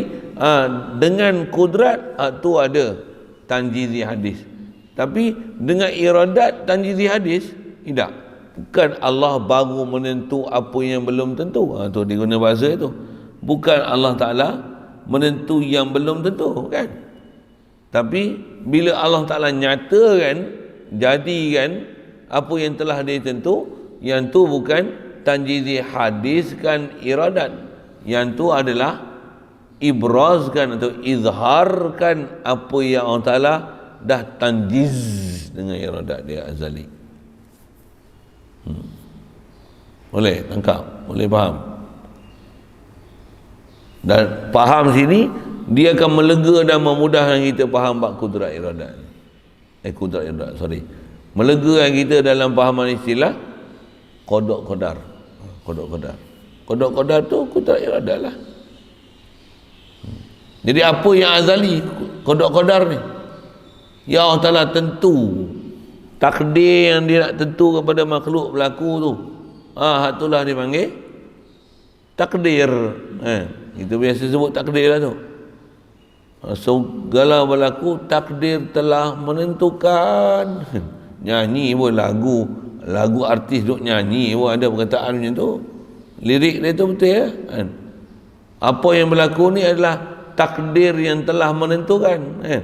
dengan kudrat, tu ada tanjizi hadis. Tapi dengan iradat tanjizi hadis, tidak. Bukan Allah baru menentu apa yang belum tentu. Tu dia guna bahasa itu. Bukan Allah Ta'ala menentu yang belum tentu, kan? Tapi bila Allah Ta'ala nyatakan, jadikan apa yang telah ditentu, yang tu bukan tanjizi hadis, kan iradat. Yang tu adalah ibrazkan atau izharkan apa yang Allah Ta'ala dah tanjiz dengan iradat dia azali. Boleh tangkap, boleh faham. Dan faham sini, dia akan melega dan memudahkan kita faham bab kudrat iradat. Kudrat iradat, melegakan kita dalam fahaman istilah qada qadar. Qada qadar tu kudrat iradat lah. Jadi apa yang azali qada qadar ni, ya Allah Ta'ala tentu takdir yang dia nak tentu kepada makhluk berlaku tu, itulah dipanggil takdir. Itu biasa sebut takdir lah tu. Segala berlaku takdir telah menentukan. Nyanyi pun lagu artis duk nyanyi pun ada perkataan macam tu. Lirik dia tu betul ya, kan? Apa yang berlaku ni adalah takdir yang telah menentukan, kan?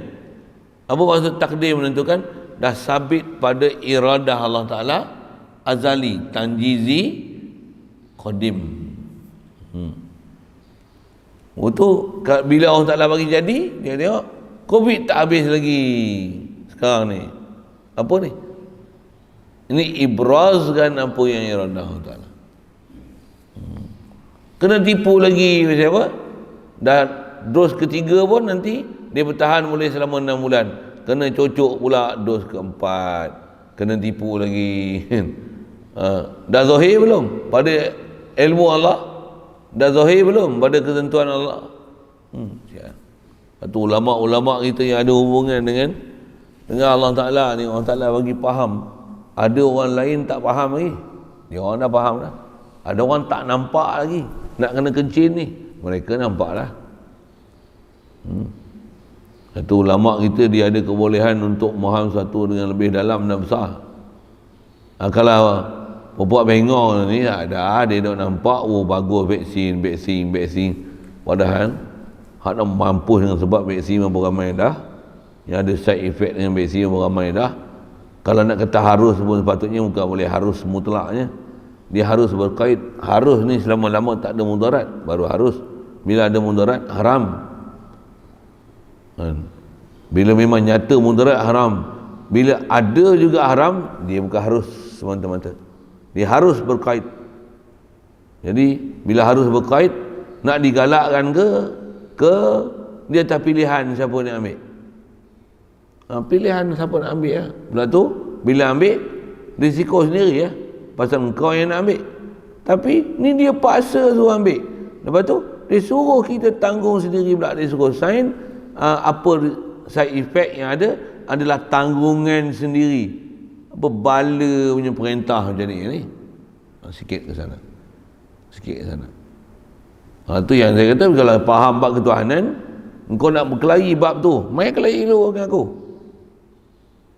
Apa maksud takdir menentukan? Dah sabit pada iradah Allah Ta'ala azali, tanjizi, qadim. Itu bila Allah Ta'ala bagi jadi, dia tengok COVID tak habis lagi sekarang ni. Apa ni? Ini ibrazkan apa yang iradah Allah Ta'ala. Kena tipu lagi macam apa? Dan dos ketiga pun nanti dia bertahan boleh selama 6 bulan. Kena cocok pula dos keempat. Kena tipu lagi. Dah zahir belum pada ilmu Allah? Dah zahir belum pada ketentuan Allah? Itu ulama-ulama kita yang ada hubungan dengan Allah Ta'ala ni, Allah Ta'ala bagi faham. Ada orang lain tak faham lagi, dia orang dah faham dah. Ada orang tak nampak lagi, nak kena kencing ni, mereka nampak lah. Itu ulama kita, dia ada kebolehan untuk memaham satu dengan lebih dalam dan besar. Kalau perempuan bengong ni ada, dia dah nampak, bagus vaksin. Padahal hak nak mampus dengan sebab vaksin mampu ramai dah, yang ada side effect dengan vaksin mampu ramai dah. Kalau nak kata harus pun sepatutnya bukan boleh harus mutlaknya. Dia harus berkait. Harus ni selama-lama tak ada mudarat baru harus. Bila ada mudarat haram. Bila memang nyata mudarat haram. Bila ada juga haram, dia bukan harus semata-mata. Dia harus berkait. Jadi bila harus berkait, nak digalakkan ke dia atas pilihan siapa nak ambil. Pilihan siapa nak ambil ya. Bila tu, bila ambil, risiko sendiri ya. Pasal engkau yang nak ambil. Tapi ni dia paksa suruh ambil. Lepas tu, dia suruh kita tanggung sendiri pula. Dia suruh sign, apa side effect yang ada adalah tanggungan sendiri. Apa bala punya perintah macam ni. Sikit ke sana. Itu yang saya kata, kalau faham bab ketuhanan, engkau nak berkelahi bab tu, main kelahi dulu dengan aku.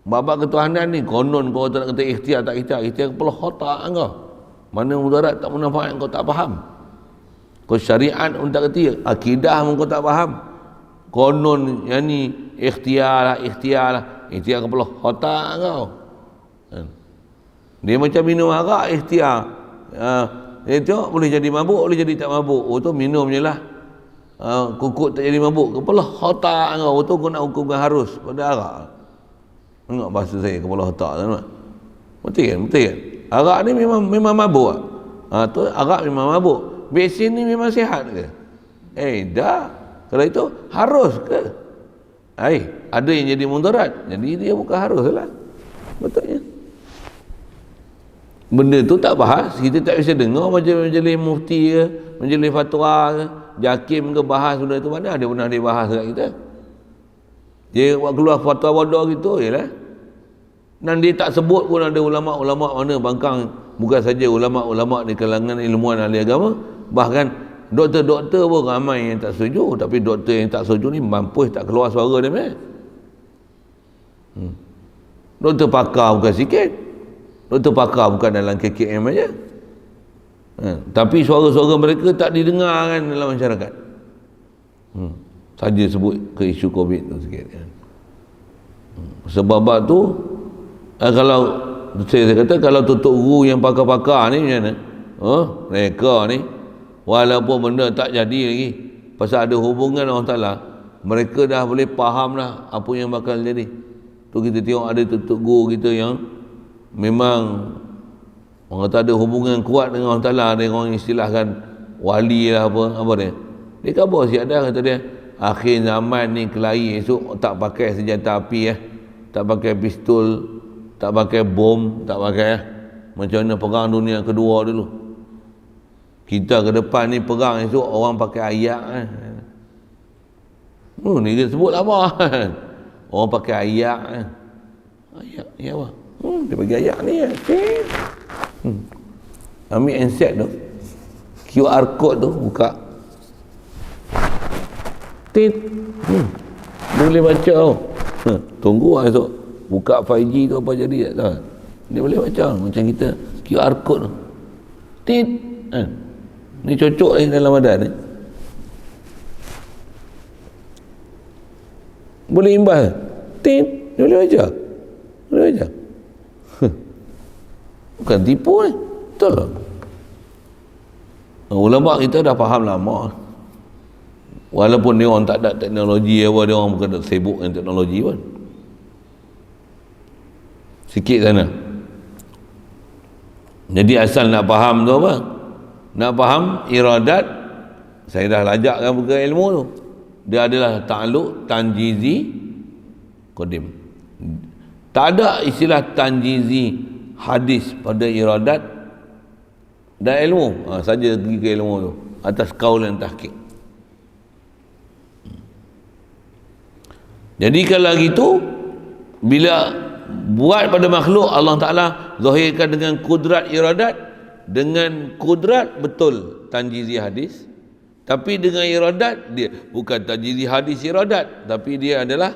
Bab ketuhanan ni, konon kau tak nak kata ikhtiar kepala otak engkau. Mana mudarat tak manfaat engkau tak faham. Kau syariat pun tak kerti, akidah pun kau tak faham. Konon yang ni ikhtiar kepala otak engkau. Dia macam minum arak ikhtiar. Dia tengok boleh jadi mabuk, boleh jadi tak mabuk. Tu minum je lah. Kukuk tak jadi mabuk. Kepala otak engkau tu kau nak hukumkan harus pada arak. Tengok bahasa saya, kepala otak tu. Betul kan? Arak ni memang mabuk. Tu arak memang mabuk. Vaksin ni memang sihat ke? Dah. Kalau itu harus ke? Ada yang jadi mudarat. Jadi dia bukan harus lah. Betulnya. Benda tu tak bahas, kita tak bisa dengar majlis mufti ke, majlis fatwa ke. JAKIM ke bahas benda tu, mana ada pernah dia bahas kat kita. Dia buat keluar fatwa bodoh gitu je lah. Dan dia tak sebut pun ada ulama-ulama mana bangkang, bukan saja ulama-ulama di kalangan ilmuwan ahli agama, bahkan doktor-doktor pun ramai yang tak setuju. Tapi doktor yang tak setuju ni mampus tak keluar suara dia meh. Doktor pakar bukan sikit. Doktor pakar bukan dalam KKM aja. Tapi suara-suara mereka tak didengarkan dalam masyarakat. Saja sebut ke isu COVID tu sikit kan. Sebab tu kalau saya kata, kalau tutup guru yang pakar-pakar ni macam mana? Mereka ni walaupun benda tak jadi lagi, pasal ada hubungan Allah Ta'ala, mereka dah boleh faham lah apa yang bakal jadi. Tu kita tengok ada tutup guru kita yang memang orang kata ada hubungan kuat dengan Allah Ta'ala. Ada orang istilahkan wali lah apa dia. Dia khabar siap dah, kata dia, akhir zaman ni kelahi esok tak pakai senjata api tak pakai pistol, tak pakai bom, tak pakai macam mana perang dunia kedua dulu. Kita ke depan ni perang esok orang pakai ayak ni dia sebut apa orang pakai ayak ayak apa? Dia bagi ayak ni ambil handset tu, QR code tu buka, tit, dia boleh baca tau. Tunggu lah esok buka 5G tu apa jadi tak tahu. Dia boleh baca macam kita QR code tu, tit, ni cocok dalam badan ni, boleh imbas, tit, dia boleh baca, boleh baca. Bukan tipu ni, betul lah. Ulama kita dah faham lama. Walaupun dia orang tak ada teknologi apa, dia orang bukan tak sibuk dengan teknologi pun. Sikit sana. Jadi asal nak faham tu apa? Nak faham iradat, saya dah lajakkan buku ilmu tu. Dia adalah ta'alluq tanjizi qadim. Tak ada istilah tanjizi hadis pada iradat dan ilmu. Saja pergi ke ilmu tu atas qaul dan tahqiq. Jadi kalau gitu, bila buat pada makhluk, Allah Ta'ala zahirkan dengan kudrat iradat, dengan kudrat betul tanjizi hadis. Tapi dengan iradat, dia bukan tanjizi hadis iradat, tapi dia adalah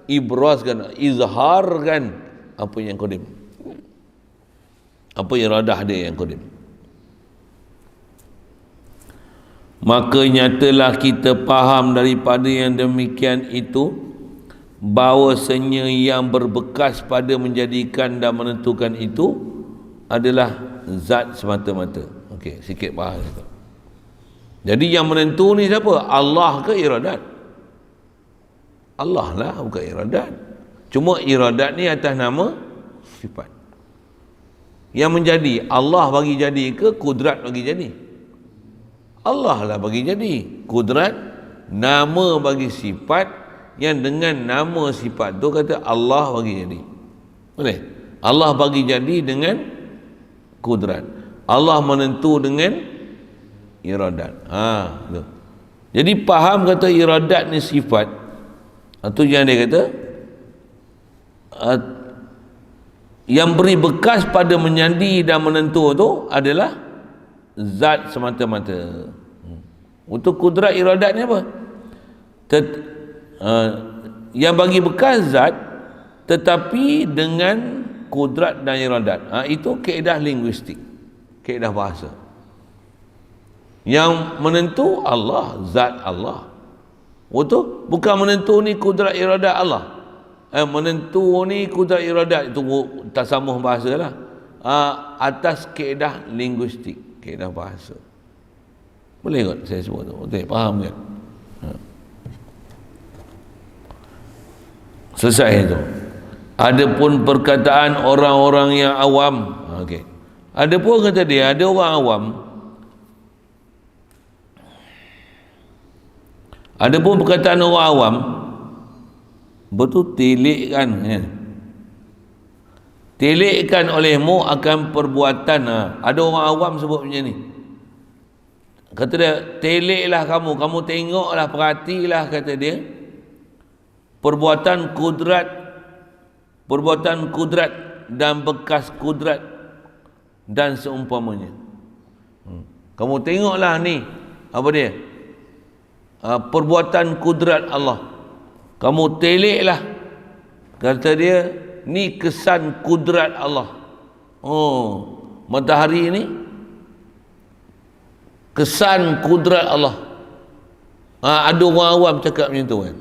ibrazkan, izharkan apa yang qadim, apa iradah dia yang qadim. Maka nyatalah kita faham daripada yang demikian itu, bahawasanya yang berbekas pada menjadikan dan menentukan itu adalah zat semata-mata. Okey, sikit bahas itu. Jadi yang menentu ni siapa? Allah ke iradat? Allah lah, bukan iradat. Cuma iradat ni atas nama sifat. Yang menjadi, Allah bagi jadi ke kudrat bagi jadi? Allah lah bagi jadi. Kudrat, nama bagi sifat, yang dengan nama sifat tu kata Allah bagi jadi. Boleh? Allah bagi jadi dengan kudrat. Allah menentu dengan iradat. Tu. Jadi faham kata iradat ni sifat. Itu yang dia kata yang beri bekas pada menyandi dan menentu tu adalah zat semata-mata. Untuk kudrat iradat ni apa? Yang bagi bekas zat tetapi dengan kudrat dan iradat. Itu kaedah linguistik, kaedah bahasa. Yang menentu Allah, zat Allah. Betul? Bukan menentu ni kudrat iradat Allah. Menentu ni kudrat iradat, itu tasamuh bahasa lah. Atas kaedah linguistik, kaedah bahasa. Boleh kot saya sebut tu? Betul, faham kan? Selesai itu. Adapun perkataan orang-orang yang awam, okey. Ada pun kata dia, ada orang awam. Ada pun perkataan orang awam betul tilikkan ya. Tilikkan olehmu akan perbuatan. Ada orang awam sebut macam ni. Kata dia, teliklah kamu tengoklah, perhatilah, kata dia, perbuatan kudrat dan bekas kudrat dan seumpamanya. Kamu tengoklah ni, apa dia? Perbuatan kudrat Allah. Kamu teliklah, kata dia, ni kesan kudrat Allah. Oh, matahari ni kesan kudrat Allah. Ada orang awam cakap macam tu kan.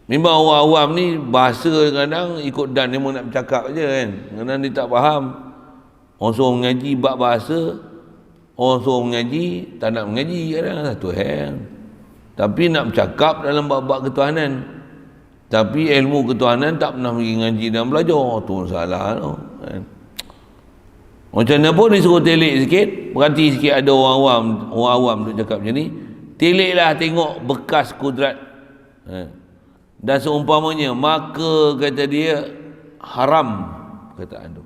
Memang orang awam ni bahasa kadang ikut dan dia nak bercakap je kan. Kadang dia tak faham. Orang suruh mengaji bab bahasa, orang suruh mengaji tak nak mengaji kadang satu hal. Tapi nak bercakap dalam bab-bab ketuhanan. Tapi ilmu ketuhanan tak pernah pergi ngaji dan belajar. Tu salah tu kan. Macam mana pun disuruh telik sikit, berhenti sikit, ada orang awam duk cakap macam ni, teliklah tengok bekas kudrat. Dan seumpamanya, maka kata dia haram perkataan tu.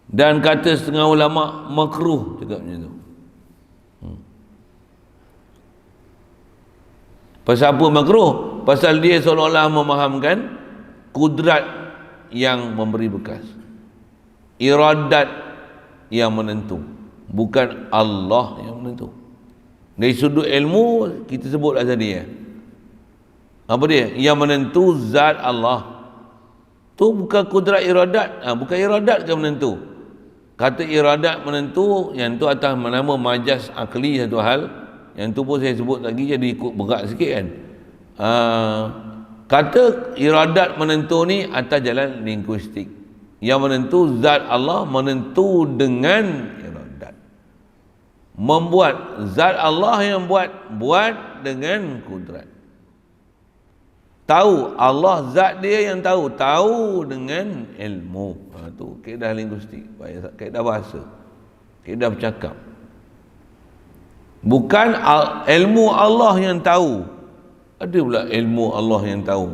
Dan kata setengah ulama makruh cakap macam tu. Pasal apa makruh? Pasal dia seolah-olah memahamkan kudrat yang memberi bekas, iradat yang menentu, bukan Allah yang menentu. Dari sudut ilmu kita sebutlah tadi ya. Apa dia? Yang menentu zat Allah. Tu bukan kudrat iradat. Bukan iradat ke menentu. Kata iradat menentu, yang tu atas nama majas akli satu hal. Yang tu pun saya sebut lagi jadi ikut berat sikit kan. Kata iradat menentu ni atas jalan linguistik. Yang menentu zat Allah, menentu dengan iradat. Membuat zat Allah yang buat dengan kudrat. Tahu Allah zat dia yang tahu dengan ilmu. Tu kaedah linguistik, kaedah bahasa, kaedah bercakap. Bukan ilmu Allah yang tahu. Ada pula ilmu Allah yang tahu.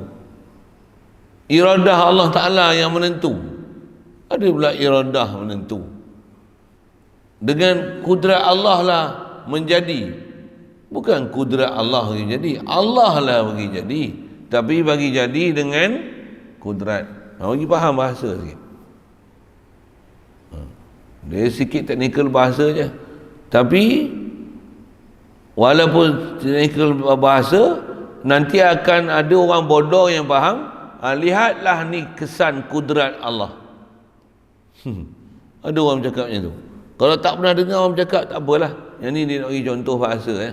Iradah Allah Ta'ala yang menentu. Ada pula iradah menentu. Dengan kudrat Allah lah menjadi. Bukan kudrat Allah bagi jadi. Allah lah bagi jadi. Tapi bagi jadi dengan kudrat. Bagi faham bahasa sikit. Dia sikit teknikal bahasa je. Tapi walaupun teknikal bahasa, nanti akan ada orang bodoh yang faham. Lihatlah ni kesan kudrat Allah. Ada orang bercakap macam tu. Kalau tak pernah dengar orang bercakap, tak apalah. Yang ni dia nak bagi contoh bahasa ya.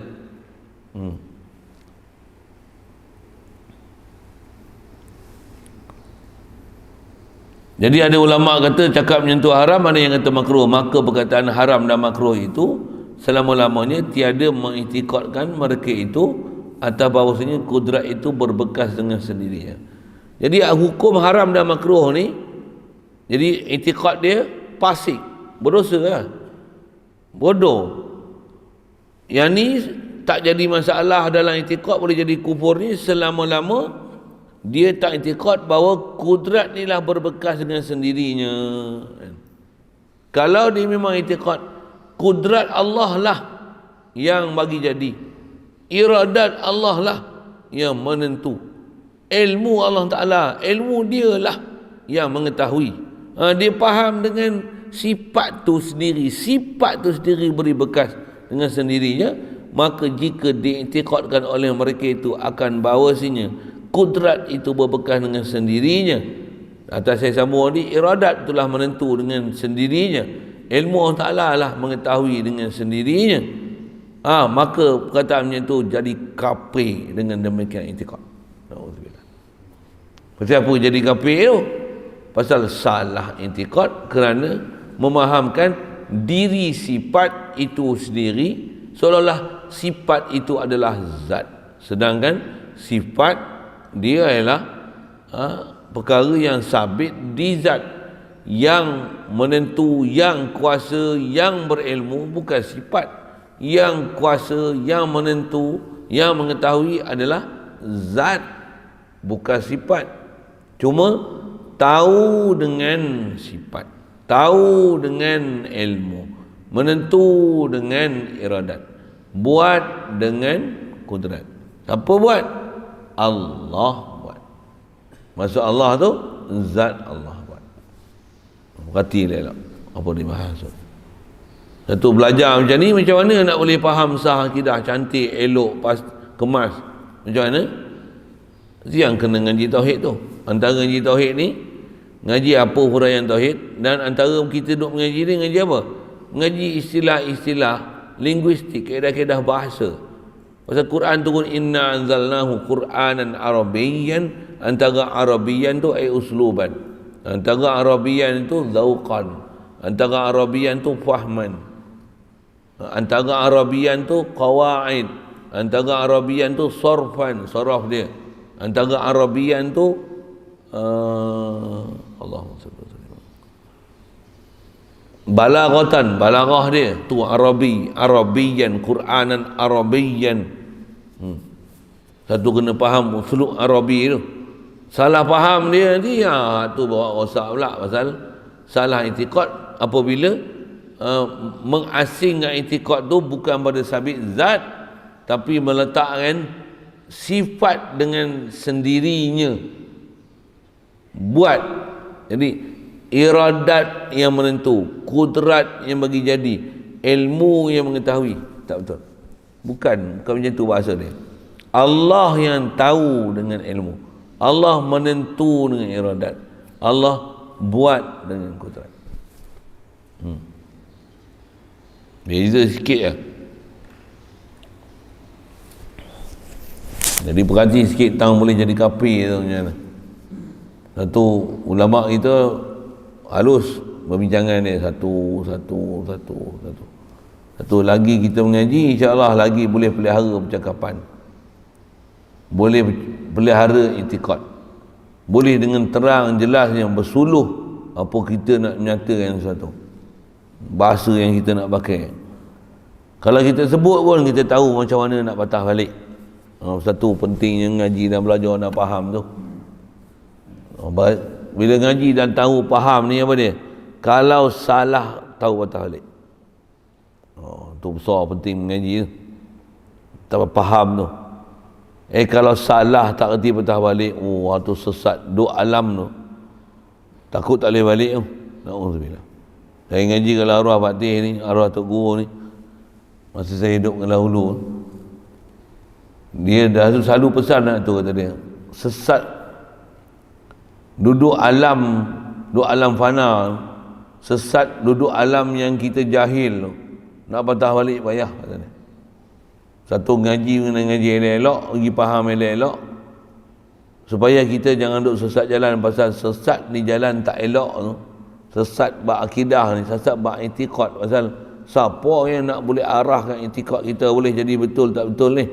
Jadi ada ulama kata cakap menyentuh haram, ada yang kata makruh. Maka perkataan haram dan makruh itu selama-lamanya tiada mengiktikadkan mereka itu atas bahawasanya kudrat itu berbekas dengan sendirinya. Jadi hukum haram dan makruh ni, jadi iktikad dia fasik, berdosa lah, bodoh. Yang ni tak jadi masalah dalam iktikad, boleh jadi kufur ni selama-lama dia tak iktikad bahawa kudrat ni lah berbekas dengan sendirinya. Kalau dia memang iktikad kudrat Allah lah yang bagi jadi, iradat Allah lah yang menentu, ilmu Allah Ta'ala, ilmu dia lah yang mengetahui. Dia faham dengan sifat tu sendiri, sifat tu sendiri beri bekas dengan sendirinya. Maka jika diiktikadkan oleh mereka itu akan bahawasanya kudrat itu berbekas dengan sendirinya, atas saya sambung tadi, iradat itulah menentu dengan sendirinya, ilmu Allah Ta'ala lah mengetahui dengan sendirinya, maka perkataannya itu jadi kafir dengan demikian iktikad. Pasal apa jadi kafir tu? Pasal salah iktikad kerana memahamkan diri sifat itu sendiri seolah-olah sifat itu adalah zat, sedangkan sifat dia ialah perkara yang sabit di zat, yang menentu, yang kuasa, yang berilmu, bukan sifat. Yang kuasa, yang menentu, yang mengetahui adalah zat, bukan sifat. Cuma tahu dengan sifat, tahu dengan ilmu, menentu dengan iradat, buat dengan kudrat. Siapa buat? Allah buat. Maksud Allah tu zat Allah buat. Perhati dia lah apa dia maksud. Satu belajar macam ni, macam mana nak boleh faham sah akidah cantik, elok, kemas? Macam mana? Yang kena ngaji tauhid tu. Antara ngaji tauhid ni, ngaji apa huraian tauhid, dan antara kita duk mengaji ni, ngaji apa? Mengaji istilah-istilah linguistik, kaedah-kaedah bahasa. Pasal Quran turun, inna anzalnahu Qur'anan Arabiyyan. Antara Arabiyyan tu ay usluban, antara Arabiyyan tu zauqan, antara Arabiyyan tu fahman, antara Arabiyyan tu qawaid, antara Arabiyyan tu sarfan, saraf dia, antara Arabiyyan tu Allahumma salli alaihi wasallam, balaghatan, balaghah dia tu Arabi, Arabiyyan, Qur'anan Arabiyyan. Satu kena faham uslub Arabi tu. Salah faham dia nanti, tu bawa rosak pula pasal salah i'tiqad apabila mengasingkan i'tiqad tu bukan pada sabit zat, tapi meletakkan sifat dengan sendirinya buat. Jadi iradat yang menentu, kudrat yang bagi jadi, ilmu yang mengetahui. Tak betul, bukan macam tu bahasa dia. Allah yang tahu dengan ilmu, Allah menentu dengan iradat, Allah buat dengan kudrat. Beza sikit lah. Jadi perhati sikit tang boleh jadi kafir tu macam mana. Satu ulama kita halus perbincangan dia, satu lagi kita mengaji, insya-Allah lagi boleh pelihara percakapan, boleh pelihara i'tiqad, boleh dengan terang jelas yang bersuluh apa kita nak menyatakan sesuatu, bahasa yang kita nak pakai. Kalau kita sebut pun kita tahu macam mana nak patah balik. Satu pentingnya ngaji dan belajar dan faham tu. Bila ngaji dan tahu faham ni apa dia? Kalau salah tahu patah balik. Tu besar penting mengaji tu. Tak faham tu. Kalau salah tak reti patah balik, tu sesat duk alam tu. Takut tak boleh balik tu. Na'udzubillah. Saya ngaji kalau arwah Fatih ni, arwah Tok Guru ni, masa saya hidup dengan dahulu, dia dah selalu pesan nak tu, kata dia, sesat duduk alam fana, sesat duduk alam yang kita jahil tu, nak patah balik payah, kata dia. Satu ngaji kena ngaji elok, pergi faham elok, supaya kita jangan duduk sesat jalan. Pasal sesat di jalan tak elok tu, sesat bab akidah ni, sesat bab i'tiqad. Pasal siapa yang nak boleh arahkan i'tiqad kita boleh jadi betul tak betul ni?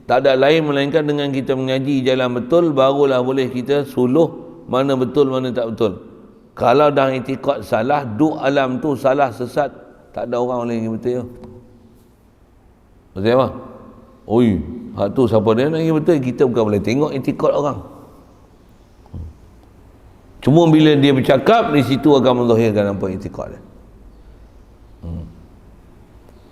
Tak ada lain melainkan dengan kita mengaji jalan betul, barulah boleh kita suluh mana betul mana tak betul. Kalau dah i'tiqad salah, duk alam tu salah sesat, tak ada orang boleh betul. Betul apa? Oi, hak tu siapa dia nak betul? Kita bukan boleh tengok i'tiqad orang. Cuma bila dia bercakap, di situ akan menzahirkan apa i'tiqad dia.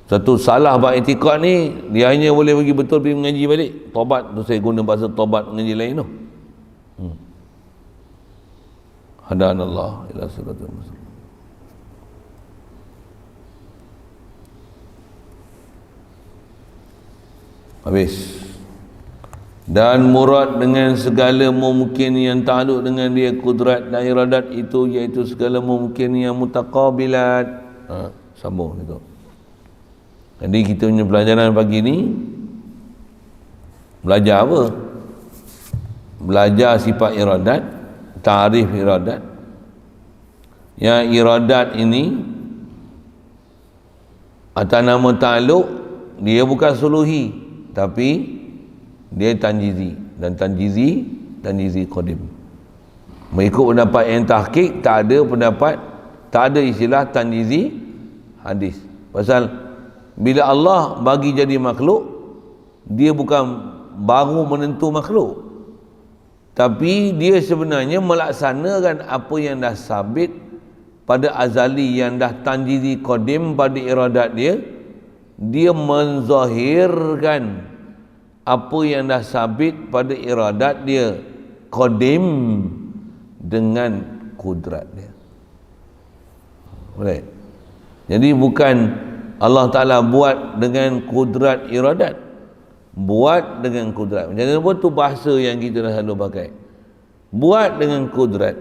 Satu salah bab i'tiqad ni, dia hanya boleh bagi betul pergi mengaji balik. Taubat tu saya guna bahasa taubat mengaji lain tu. Hadanallah ila siratal mustaqim. Habis. Dan murad dengan segala mungkin yang ta'aluk dengan dia kudrat dan iradat itu, iaitu segala mungkin yang mutaqabilat. Sambung itu. Jadi kita punya pelajaran pagi ni belajar apa? Belajar sifat iradat, ta'rif iradat. Yang iradat ini atas nama ta'aluk, dia bukan suluhi, tapi dia tanjizi, dan tanjizi qadim. Mengikut pendapat yang tahqiq, tak ada istilah tanjizi hadis. Pasal bila Allah bagi jadi makhluk, dia bukan baru menentu makhluk, tapi dia sebenarnya melaksanakan apa yang dah sabit pada azali yang dah tanjizi qadim pada iradat dia, dia menzahirkan apa yang dah sabit pada iradat dia qadim dengan kudrat dia. Boleh? Jadi bukan Allah Ta'ala buat dengan kudrat iradat, buat dengan kudrat. Macam mana pun tu bahasa yang kita dah selalu pakai. Buat dengan kudrat.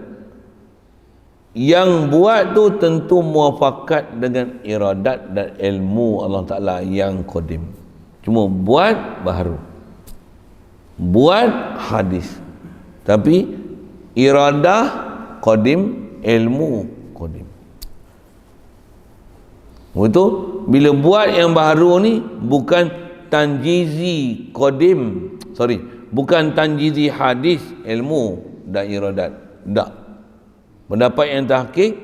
Yang buat tu tentu muafakat dengan iradat dan ilmu Allah Ta'ala yang qadim. Cuma buat baharu, buat hadis, tapi iradah qadim, ilmu qadim. Betul? Bila buat yang baharu ni bukan tanjizi qadim, bukan tanjizi hadis, ilmu dan iradat. Tak. Pendapat yang tahqiq,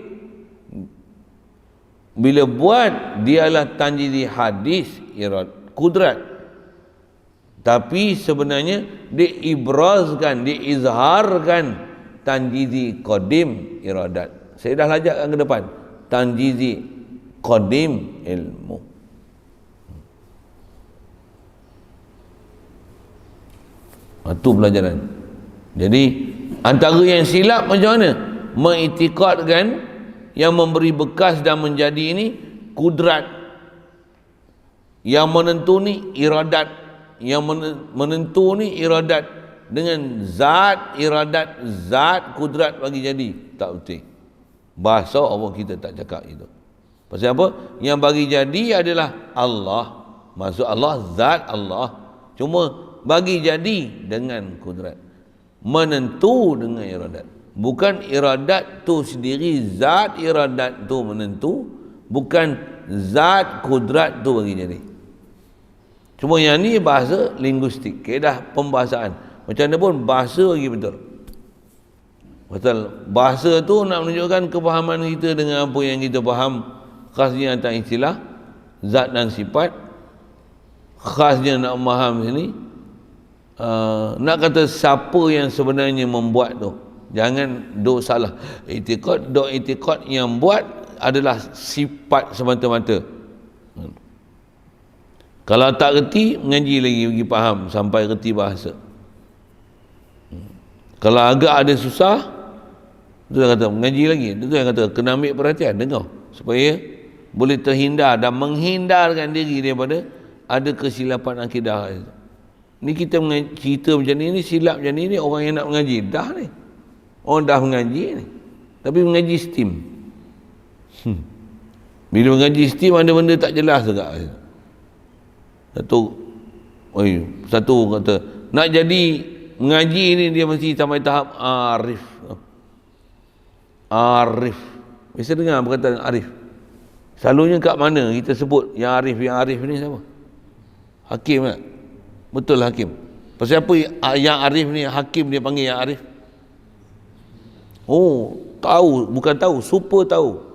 bila buat dialah tanjizi hadis, iradat, kudrat, tapi sebenarnya diibrazkan, diizharkan tanjizi qadim iradat. Saya dah lajakkan ke depan, tanjizi qadim ilmu. Itu pelajaran. Jadi antara yang silap macam mana? Mengiktikadkan yang memberi bekas dan menjadi ini kudrat, yang menentu ni iradat, yang menentu ni iradat dengan zat iradat, zat kudrat bagi jadi. Tak betul. Bahasa Allah kita tak cakap itu. Pasal apa? Yang bagi jadi adalah Allah. Maksud Allah, zat Allah. Cuma bagi jadi dengan kudrat, menentu dengan iradat. Bukan iradat tu sendiri, zat iradat tu menentu, bukan zat kudrat tu bagi jadi. Cuma yang ni bahasa linguistik, kaedah pembahasaan. Macam mana pun bahasa lagi betul. Pasal bahasa tu nak menunjukkan kefahaman kita dengan apa yang kita faham, khasnya tentang istilah zat dan sifat. Khasnya nak memaham sini, nak kata siapa yang sebenarnya membuat tu. Jangan duk salah i'tiqad. Duk i'tiqad yang buat adalah sifat semata-mata. Kalau tak reti, mengaji lagi bagi faham sampai reti bahasa. Kalau agak ada susah, tu yang kata mengaji lagi. Tu yang kata kena ambil perhatian, dengar, supaya boleh terhindar dan menghindarkan diri daripada ada kesilapan akidah. Ni kita cerita macam ni silap macam ni orang yang nak mengaji dah ni. Orang dah mengaji ni, tapi mengaji steam. Bila mengaji steam ada benda tak jelas juga. Satu kata nak jadi mengaji ni dia mesti sampai tahap arif. Arif. Biasa dengar perkataan arif. Selalunya kat mana kita sebut yang arif ni siapa? Hakim tak? Betul hakim. Pasal apa yang arif ni hakim dia panggil yang arif? Oh, tahu, bukan tahu, super tahu.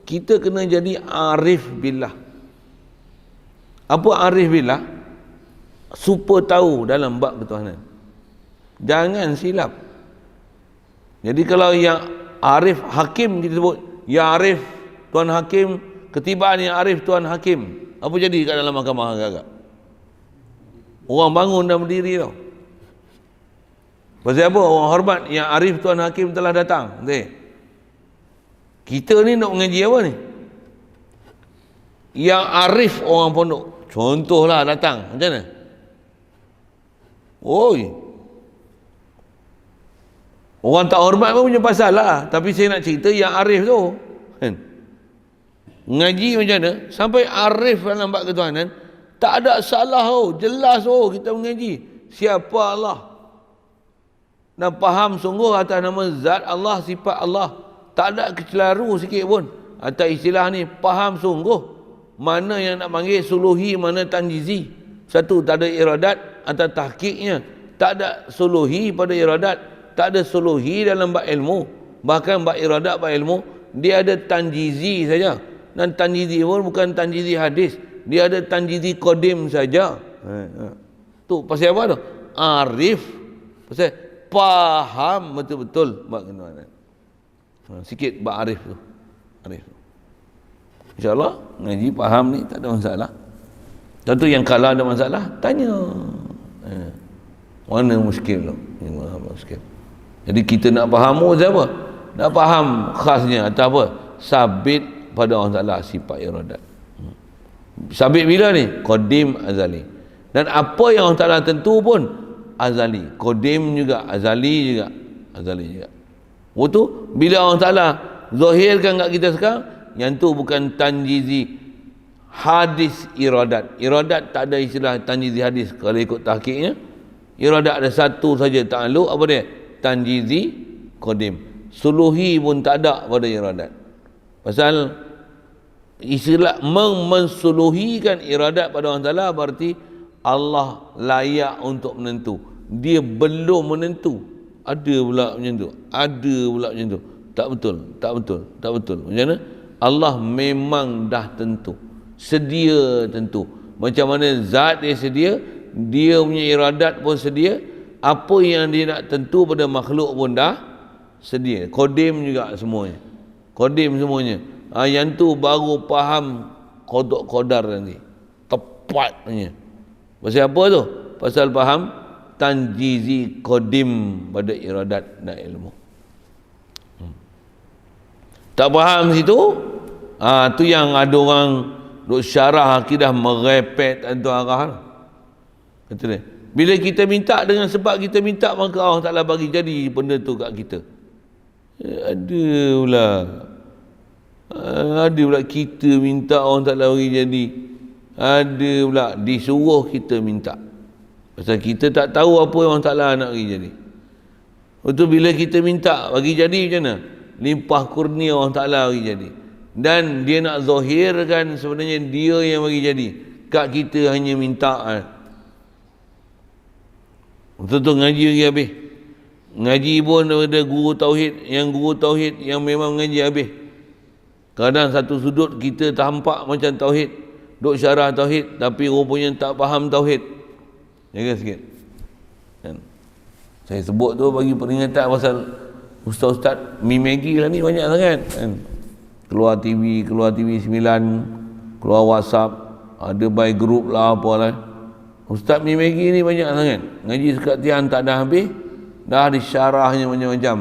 Kita kena jadi arif billah. Apa arif billah? Super tahu dalam bab ketuhanan. Jangan silap. Jadi kalau yang arif hakim kita sebut, ya arif Tuan Hakim, ketibaan yang arif Tuan Hakim. Apa jadi kat dalam mahkamah agak-agak? Orang bangun dan berdiri tau. Pasal apa? Orang hormat yang arif Tuan Hakim telah datang. Kita ni nak mengaji apa ni? Yang arif orang pondok, contohlah datang, macam mana? Oi, orang tak hormat pun punya pasal lah. Tapi saya nak cerita yang arif tu kan? Ngaji macam mana sampai arif dalam bab ketuhanan, tak ada salah jelas kita mengaji siapa Allah dan faham sungguh atas nama zat Allah, sifat Allah. Tak ada kecelaru sikit pun atas istilah ni, faham sungguh mana yang nak panggil suluhi, mana tanjizi. Satu, tak ada iradat atau tahqiqnya, tak ada suluhi pada iradat, tak ada suluhi dalam bab ilmu. Bahkan bab iradat, bab ilmu, dia ada tanjizi saja. Dan tanjizi pun bukan tanjizi hadis, dia ada tanjizi qadim saja. Tu pasal apa tu? Arif. Pasal faham betul-betul bab ketuhanan. Sikit bab arif tu. Arif. InsyaAllah ngaji faham ni tak ada masalah. Tentu yang kalau ada masalah tanya. Mana muskil tu? Mana muskil. Jadi kita nak faham apa? Nak faham khasnya atau apa? Sabit pada Allah Taala sifat iradat. Sabit bila ni? Qadim, azali. Dan apa yang Allah Taala tentu pun azali. Qadim juga, azali juga. Azali juga. Waktu bila Allah Taala zahirkan kat kita sekarang, yang tu bukan tanjizi hadis iradat. Iradat tak ada istilah tanjizi hadis kalau ikut tahqiqnya. Iradat ada satu saja ta'alluq, apa dia? Tanjizi qadim. Suluhi pun tak ada pada iradat. Pasal istilah mensuluhikan iradat pada Allah Taala berarti Allah layak untuk menentu. Dia belum menentu. Ada pula macam tu. Ada pula macam tu. Tak betul, tak betul, tak betul. Macam mana? Allah memang dah tentu. Sedia tentu. Macam mana zat dia sedia, dia punya iradat pun sedia, apa yang dia nak tentu pada makhluk pun dah sedia. Qadim juga semuanya. Qadim semuanya. Yang tu baru faham qada qadar nanti. Tepatnya. Pasal apa tu? Pasal faham tanjizi qadim pada iradat dan ilmu. Tak faham situ, tu yang ada orang duk syarah akidah merepet tu arah. Kata dia, bila kita minta dengan sebab kita minta, maka Allah Taala bagi jadi benda tu kat kita. Ada pula kita minta Allah Taala bagi jadi. Ada pula disuruh kita minta. Pasal kita tak tahu apa yang Allah Taala nak bagi jadi. Betul, bila kita minta bagi jadi macam mana? Limpah kurnia Allah Ta'ala bagi jadi. Dan dia nak zahirkan sebenarnya dia yang bagi jadi. Kat kita hanya minta. Betul-betul ngaji lagi habis. Ngaji pun ada guru tauhid. Yang guru tauhid yang memang ngaji habis. Kadang satu sudut kita tampak macam tauhid. Duk syarah tauhid. Tapi rupanya tak faham tauhid. Jaga sikit. Kan? Saya sebut tu bagi peringatan pasal ustaz-ustaz Mi Maggie lah ni banyak sangat kan. Keluar TV 9, keluar WhatsApp, ada by group lah apalah. Ustaz Mi Maggie ni banyak sangat. Ngaji sekat tiang tak dah habis, dah disyarahnya macam-macam.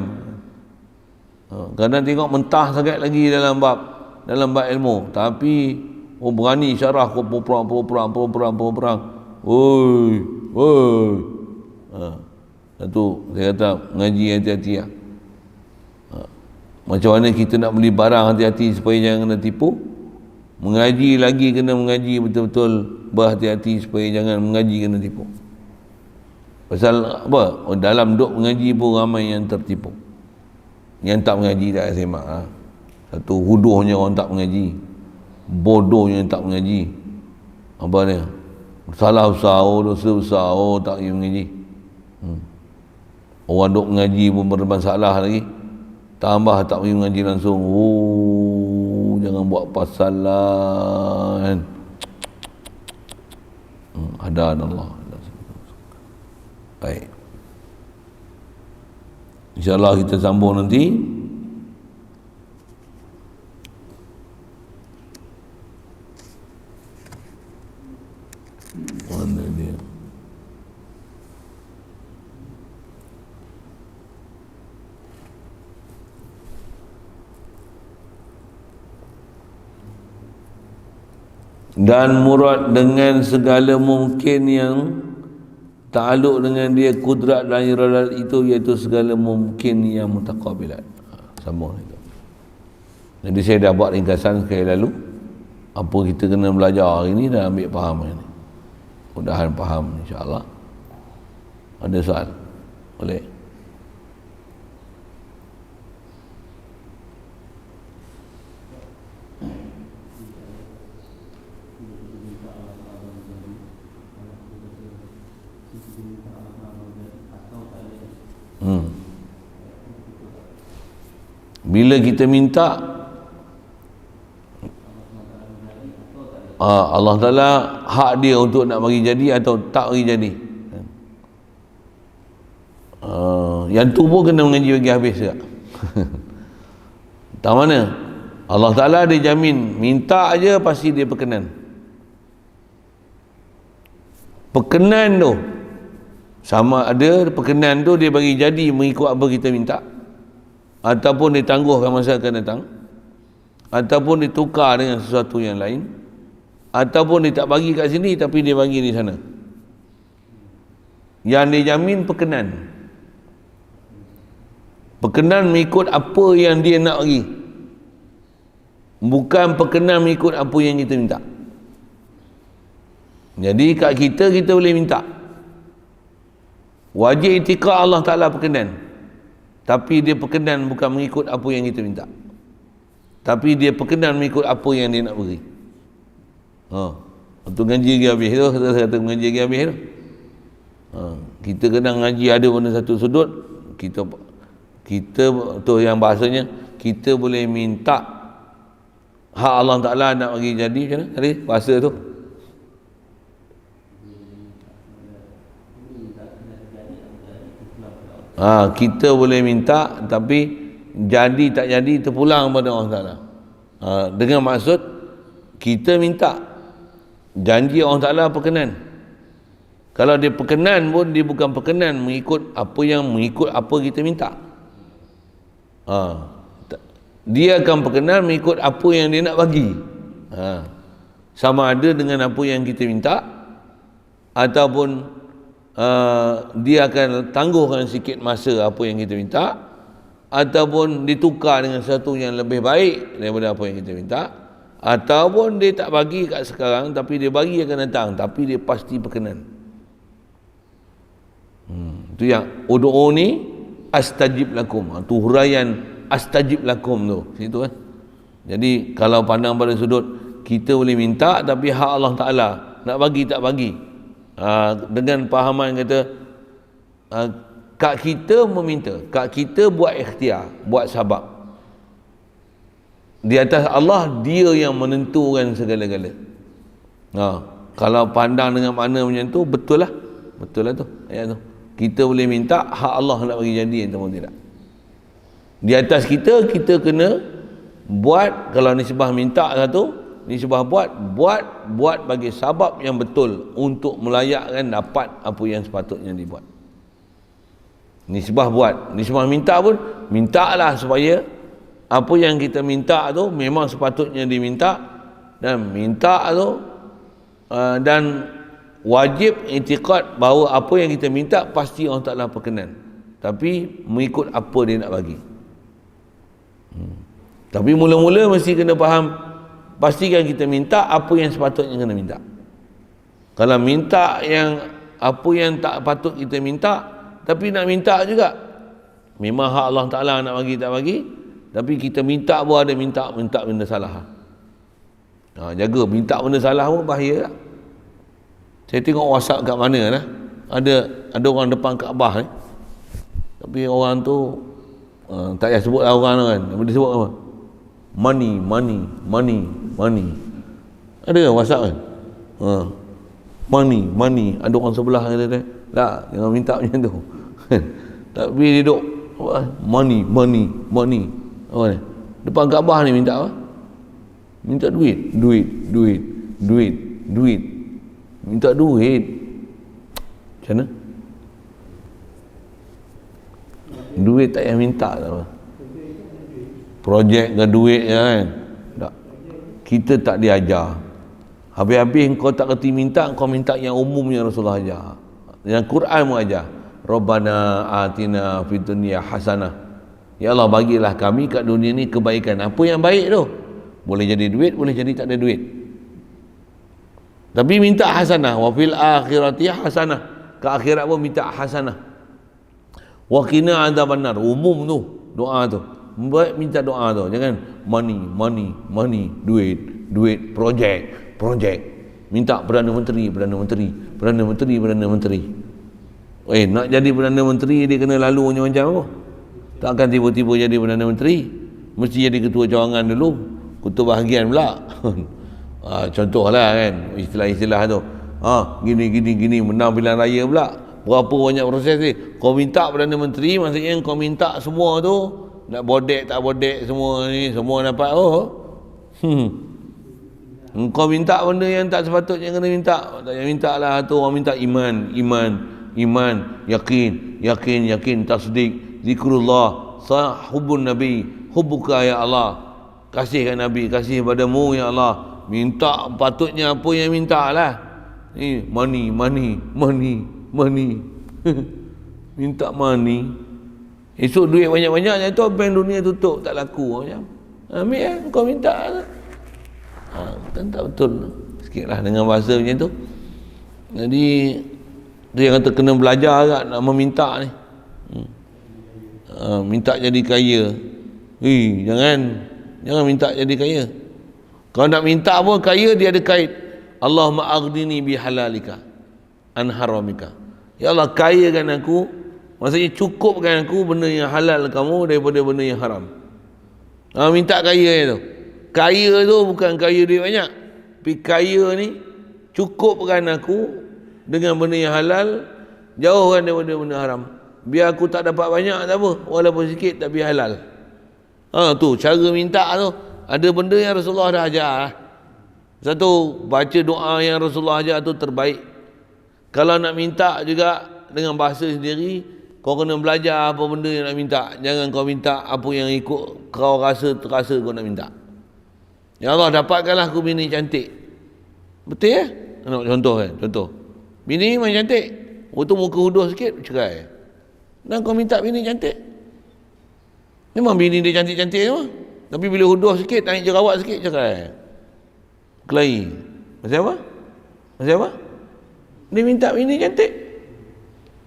Kadang tengok mentah sangat lagi dalam bab ilmu, tapi berani syarah kau perang. Oi. Satu saya kata ngaji hati-hati lah. Macam mana kita nak beli barang hati-hati supaya jangan kena tipu. Mengaji lagi kena mengaji betul-betul berhati-hati supaya jangan mengaji kena tipu. Pasal apa? Dalam duk mengaji pun ramai yang tertipu. Yang tak mengaji tak semak lah. Satu huduhnya orang tak mengaji, bodohnya yang tak mengaji. Apa dia? Salah besar, dosa besar, tak pergi mengaji. Orang duk mengaji pun bermasalah lagi. Tambah tak pergi mengaji langsung. Jangan buat pasal lah kan. Hadan Allah. Baik, InsyaAllah kita sambung nanti. Mana dia? Dan murad dengan segala mungkin yang ta'aluk dengan dia kudrat dan iradat itu, iaitu segala mungkin yang mutaqabilat. Sambung itu. Jadi saya dah buat ringkasan sekali lalu apa kita kena belajar hari ini dan ambil faham hari ini. Mudahan faham insya-Allah. Ada soal? Boleh? Bila kita minta Allah Ta'ala hak dia untuk nak bagi jadi atau tak bagi jadi, yang tu pun kena mengaji bagi habis juga. Tak mana Allah Ta'ala dia jamin, minta aja pasti dia berkenan. Perkenan tu sama ada perkenan tu dia bagi jadi mengikut apa kita minta, ataupun ditangguhkan masa akan datang, ataupun ditukar dengan sesuatu yang lain, ataupun dia tak bagi kat sini tapi dia bagi di sana. Yang dijamin perkenan. Perkenan mengikut apa yang dia nak bagi, bukan perkenan mengikut apa yang kita minta. Jadi kat kita boleh minta, wajib itikad Allah Ta'ala perkenan, tapi dia perkenan bukan mengikut apa yang kita minta, tapi dia perkenan mengikut apa yang dia nak beri. Untuk ngaji lagi habis tu, saya kata ngaji lagi habis tu. Kita kena ngaji ada pada satu sudut, kita tu yang bahasanya kita boleh minta hak Allah Ta'ala nak bagi jadi macam mana tadi bahasa tu. Kita boleh minta tapi jadi tak jadi terpulang pada Allah Ta'ala. Dengan maksud kita minta, janji Allah Ta'ala perkenan. Kalau dia perkenan pun dia bukan perkenan mengikut apa kita minta. Dia akan berkenan mengikut apa yang dia nak bagi. Sama ada dengan apa yang kita minta, ataupun dia akan tangguhkan sikit masa apa yang kita minta, ataupun ditukar dengan sesuatu yang lebih baik daripada apa yang kita minta, ataupun dia tak bagi kat sekarang tapi dia bagi akan datang, tapi dia pasti berkenan. Itu yang ud'uni astajib lakum. Tu huraian astajib lakum tu situ kan. Jadi kalau pandang pada sudut kita boleh minta tapi hak Allah Ta'ala nak bagi tak bagi, dengan fahaman kata kak kita meminta, kak kita buat ikhtiar, buat sabab, di atas Allah dia yang menentukan segala-gala. Kalau pandang dengan makna macam tu, betul lah tu ayat tu. Kita boleh minta, hak Allah nak bagi jadi ataupun tidak. Di atas kita kena buat. Kalau nisbah minta satu, nisbah buat bagi sabab yang betul untuk melayakkan dapat apa yang sepatutnya dibuat. Nisbah buat, nisbah minta pun mintalah supaya apa yang kita minta tu memang sepatutnya diminta, dan minta tu dan wajib i'tiqad bahawa apa yang kita minta pasti Allah Ta'ala perkenan, tapi mengikut apa dia nak bagi. Tapi mula-mula mesti kena faham, pastikan kita minta apa yang sepatutnya kena minta. Kalau minta yang apa yang tak patut kita minta tapi nak minta juga, memang hak Allah Ta'ala nak bagi tak bagi, tapi kita minta pun ada minta benda salah. Jaga minta benda salah pun bahaya tak? Saya tengok WhatsApp kat mana lah, ada orang depan Kaabah ni, tapi orang tu tak payah sebut lah orang tu kan, dia sebut apa? Money. Ada kan WhatsApp kan? Money. Ada orang sebelah kata, tak, jangan minta macam tu. Tapi dia duduk money. Apa ni? Depan Kaabah ni minta apa? Minta duit. Minta duit. Macam mana? Duit tak payah minta tak apa. Projek ke duit je kan? Tak. Kita tak diajar. Habis-habis kau tak kerti minta, kau minta yang umum yang Rasulullah ajar. Yang Quran mu ajar. Rabbana atina fid dunya hasanah. Ya Allah, bagilah kami kat dunia ni kebaikan. Apa yang baik tu? Boleh jadi duit, boleh jadi tak ada duit. Tapi minta hasanah. Wa fil akhirati hasanah. Ke akhirat pun minta hasanah. Wa qina adzabannar. Umum tu doa tu. Baik minta doa tu. Jangan money, duit, projek. Minta Perdana Menteri. Nak jadi Perdana Menteri dia kena lalu macam-macam apa? Takkan tiba-tiba jadi Perdana Menteri. Mesti jadi ketua cawangan dulu, ketua bahagian pula. Contohlah kan istilah-istilah tu. Gini menang pilihan raya pula. Berapa banyak proses ni. Kau minta Perdana Menteri, maksudnya kau minta semua tu, nak bodek tak bodek semua ni, semua dapat. Engkau minta benda yang tak sepatutnya kena minta. Tak payah minta lah tu. Orang minta iman, yakin, tasdik, zikrullah, hubun Nabi, hubuka ya Allah. Kasihkan Nabi, kasih padamu ya Allah. Minta patutnya apa yang minta lah. Ni money. Minta money. Esok duit banyak-banyak tu bank dunia tutup, tak laku macam. Ambil kau minta lah. Kan tak betul sikit lah dengan bahasa macam tu. Jadi dia yang kata kena belajar agak nak meminta ni. Minta jadi kaya. Jangan minta jadi kaya. Kalau nak minta pun kaya, dia ada kait. Allahumma aghdini bihalalika an haramika. Ya Allah, kayakan aku, maksudnya cukupkan aku benda yang halal kamu daripada benda yang haram. Minta kaya tu. Kaya tu bukan kaya duit banyak. Tapi kaya ni cukupkan aku dengan benda yang halal, jauhkan daripada benda haram. Biar aku tak dapat banyak tak apa, walaupun sikit tapi halal. Tu cara minta tu. Ada benda yang Rasulullah dah ajar. Satu, baca doa yang Rasulullah ajar tu terbaik. Kalau nak minta juga dengan bahasa sendiri, kau kena belajar apa benda yang nak minta. Jangan kau minta apa yang ikut kau terasa kau nak minta. Ya Allah, dapatkanlah aku bini cantik. Betul ya? Nak contoh kan? Contoh. Bini memang cantik. Waktu muka huduh sikit, cerai. Dan kau minta bini cantik. Memang bini dia cantik-cantik semua. Tapi bila huduh sikit, naik jerawat sikit, cerai. Kelahi. Pasal apa? Dia minta bini cantik.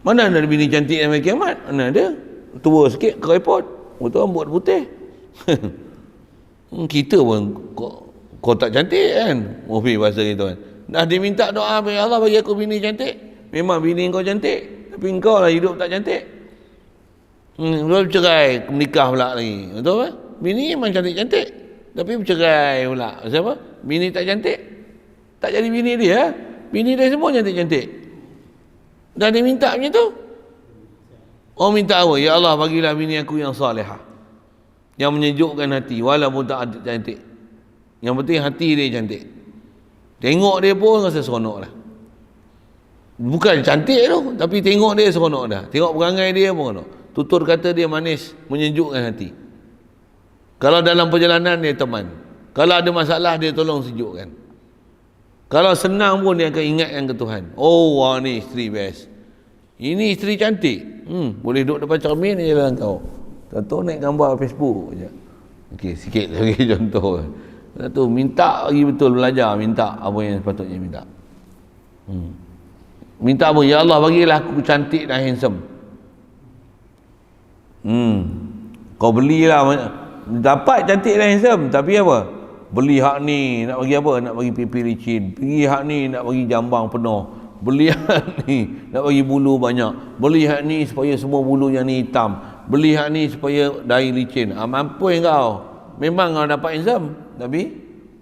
Mana ada bini cantik sampai kiamat? Mana ada? Tua sikit, kerepot. Betul rambut putih. Kita pun kau tak cantik kan? Mufi bahasa gitu kan. Dah diminta doa, ya Allah bagi aku bini cantik. Memang bini kau cantik, tapi engkau lah hidup tak cantik. Bercerai, menikah pula lagi. Betul kan? Bini memang cantik-cantik, tapi bercerai pula. Siapa? Bini tak cantik. Tak jadi bini dia. Bini dia semua cantik-cantik. Dah dia minta macam tu. Minta apa? Ya Allah, bagilah bini aku yang salihah, yang menyejukkan hati, walaupun tak ada cantik. Yang penting hati dia cantik. Tengok dia pun rasa seronok lah. Bukan cantik tu, tapi tengok dia seronok dah. Tengok perangai dia pun seronok. Tutur kata dia manis, menyejukkan hati. Kalau dalam perjalanan dia teman. Kalau ada masalah dia tolong sejukkan. Kalau senang pun dia akan ingatkan ke Tuhan. Wah ni isteri best. Ini isteri cantik. Boleh duduk depan cermin je dalam kau. Contoh naik gambar Facebook je. Okey, sikit lagi contoh. Satu, minta lagi betul, belajar minta apa yang sepatutnya minta. Minta apa? Ya Allah, bagilah aku cantik dan handsome. Kau belilah, dapat cantik dan handsome, tapi apa? Beli hak ni, nak bagi apa? Nak bagi pipi licin. Beli hak ni, nak bagi jambang penuh. Beli hak ni, nak bagi bulu banyak. Beli hak ni supaya semua bulu yang ni hitam. Beli hak ni supaya dahi licin. Mampu kau. Memang kau dapat handsome, tapi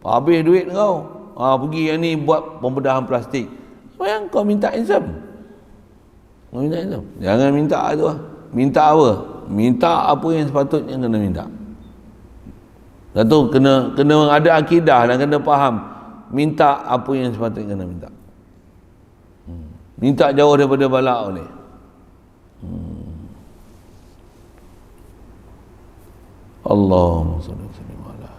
habis duit kau. Pergi yang ni buat pembedahan plastik. Yang kau minta handsome. Kau minta handsome. Jangan minta tu lah. Minta apa? Minta apa yang sepatutnya kena minta. Satu, kena ada akidah dan kena faham. Minta apa yang sepatutnya kena minta. Minta jauh daripada balak boleh. Allahumma salli wa sallim ala.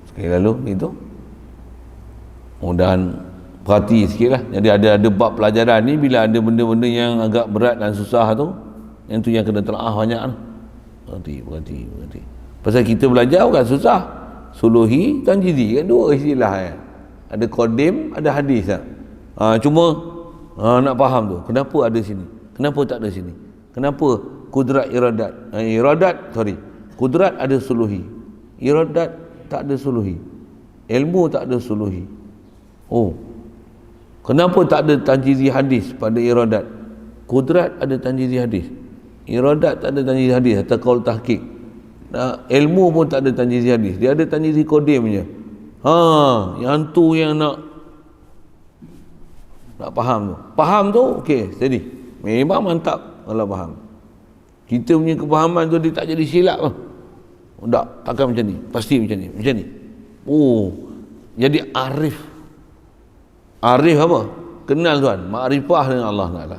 Sekali lalu itu. Mudahan perhati sikit lah. Jadi ada bab pelajaran ni, bila ada benda-benda yang agak berat dan susah tu, yang tu yang kena telaah banyak lah. Berhati. Pasal kita belajar bukan susah. Suluhi, tanjizi, kan dua istilah kan. Ada qadim, ada hadis lah. Cuma nak faham tu, kenapa ada sini, kenapa tak ada sini, kenapa kudrat iradat. Kudrat ada suluhi, iradat tak ada suluhi, ilmu tak ada suluhi. Kenapa tak ada tanjizi hadis pada iradat? Kudrat ada tanjizi hadis, iradat tak ada tanjizi hadis atau qaul tahqiq. Ilmu pun tak ada tanjizi hadis, dia ada tanjizi qadim je. Yang tu yang nak faham tu okey, steady. Memang mantap kalau faham. Kita punya kefahaman tu dia tak jadi silap lah. Tak, takkan macam ni, pasti macam ni, macam ni. Oh, jadi arif. Arif apa? Kenal Tuhan, makrifah dengan Allah Taala.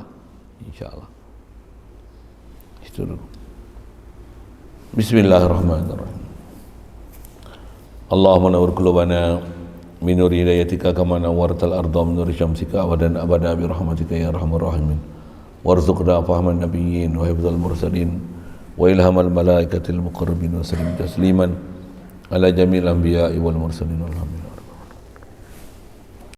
InsyaAllah. Itu dulu. Bismillahirrahmanirrahim. Allahumma nawwir qulubana min nuri hidayatika kama nawwartal arda min nuri syamsika abadan abada bi rahmatika ya arhamar rahimin. Warzuqna fahman nabiyyin wa hifdzal mursalin wa ilhamal malaikatil muqarrabin wa sallim tasliman ala jamil anbiya'i wal mursalin. Alhamdulillah.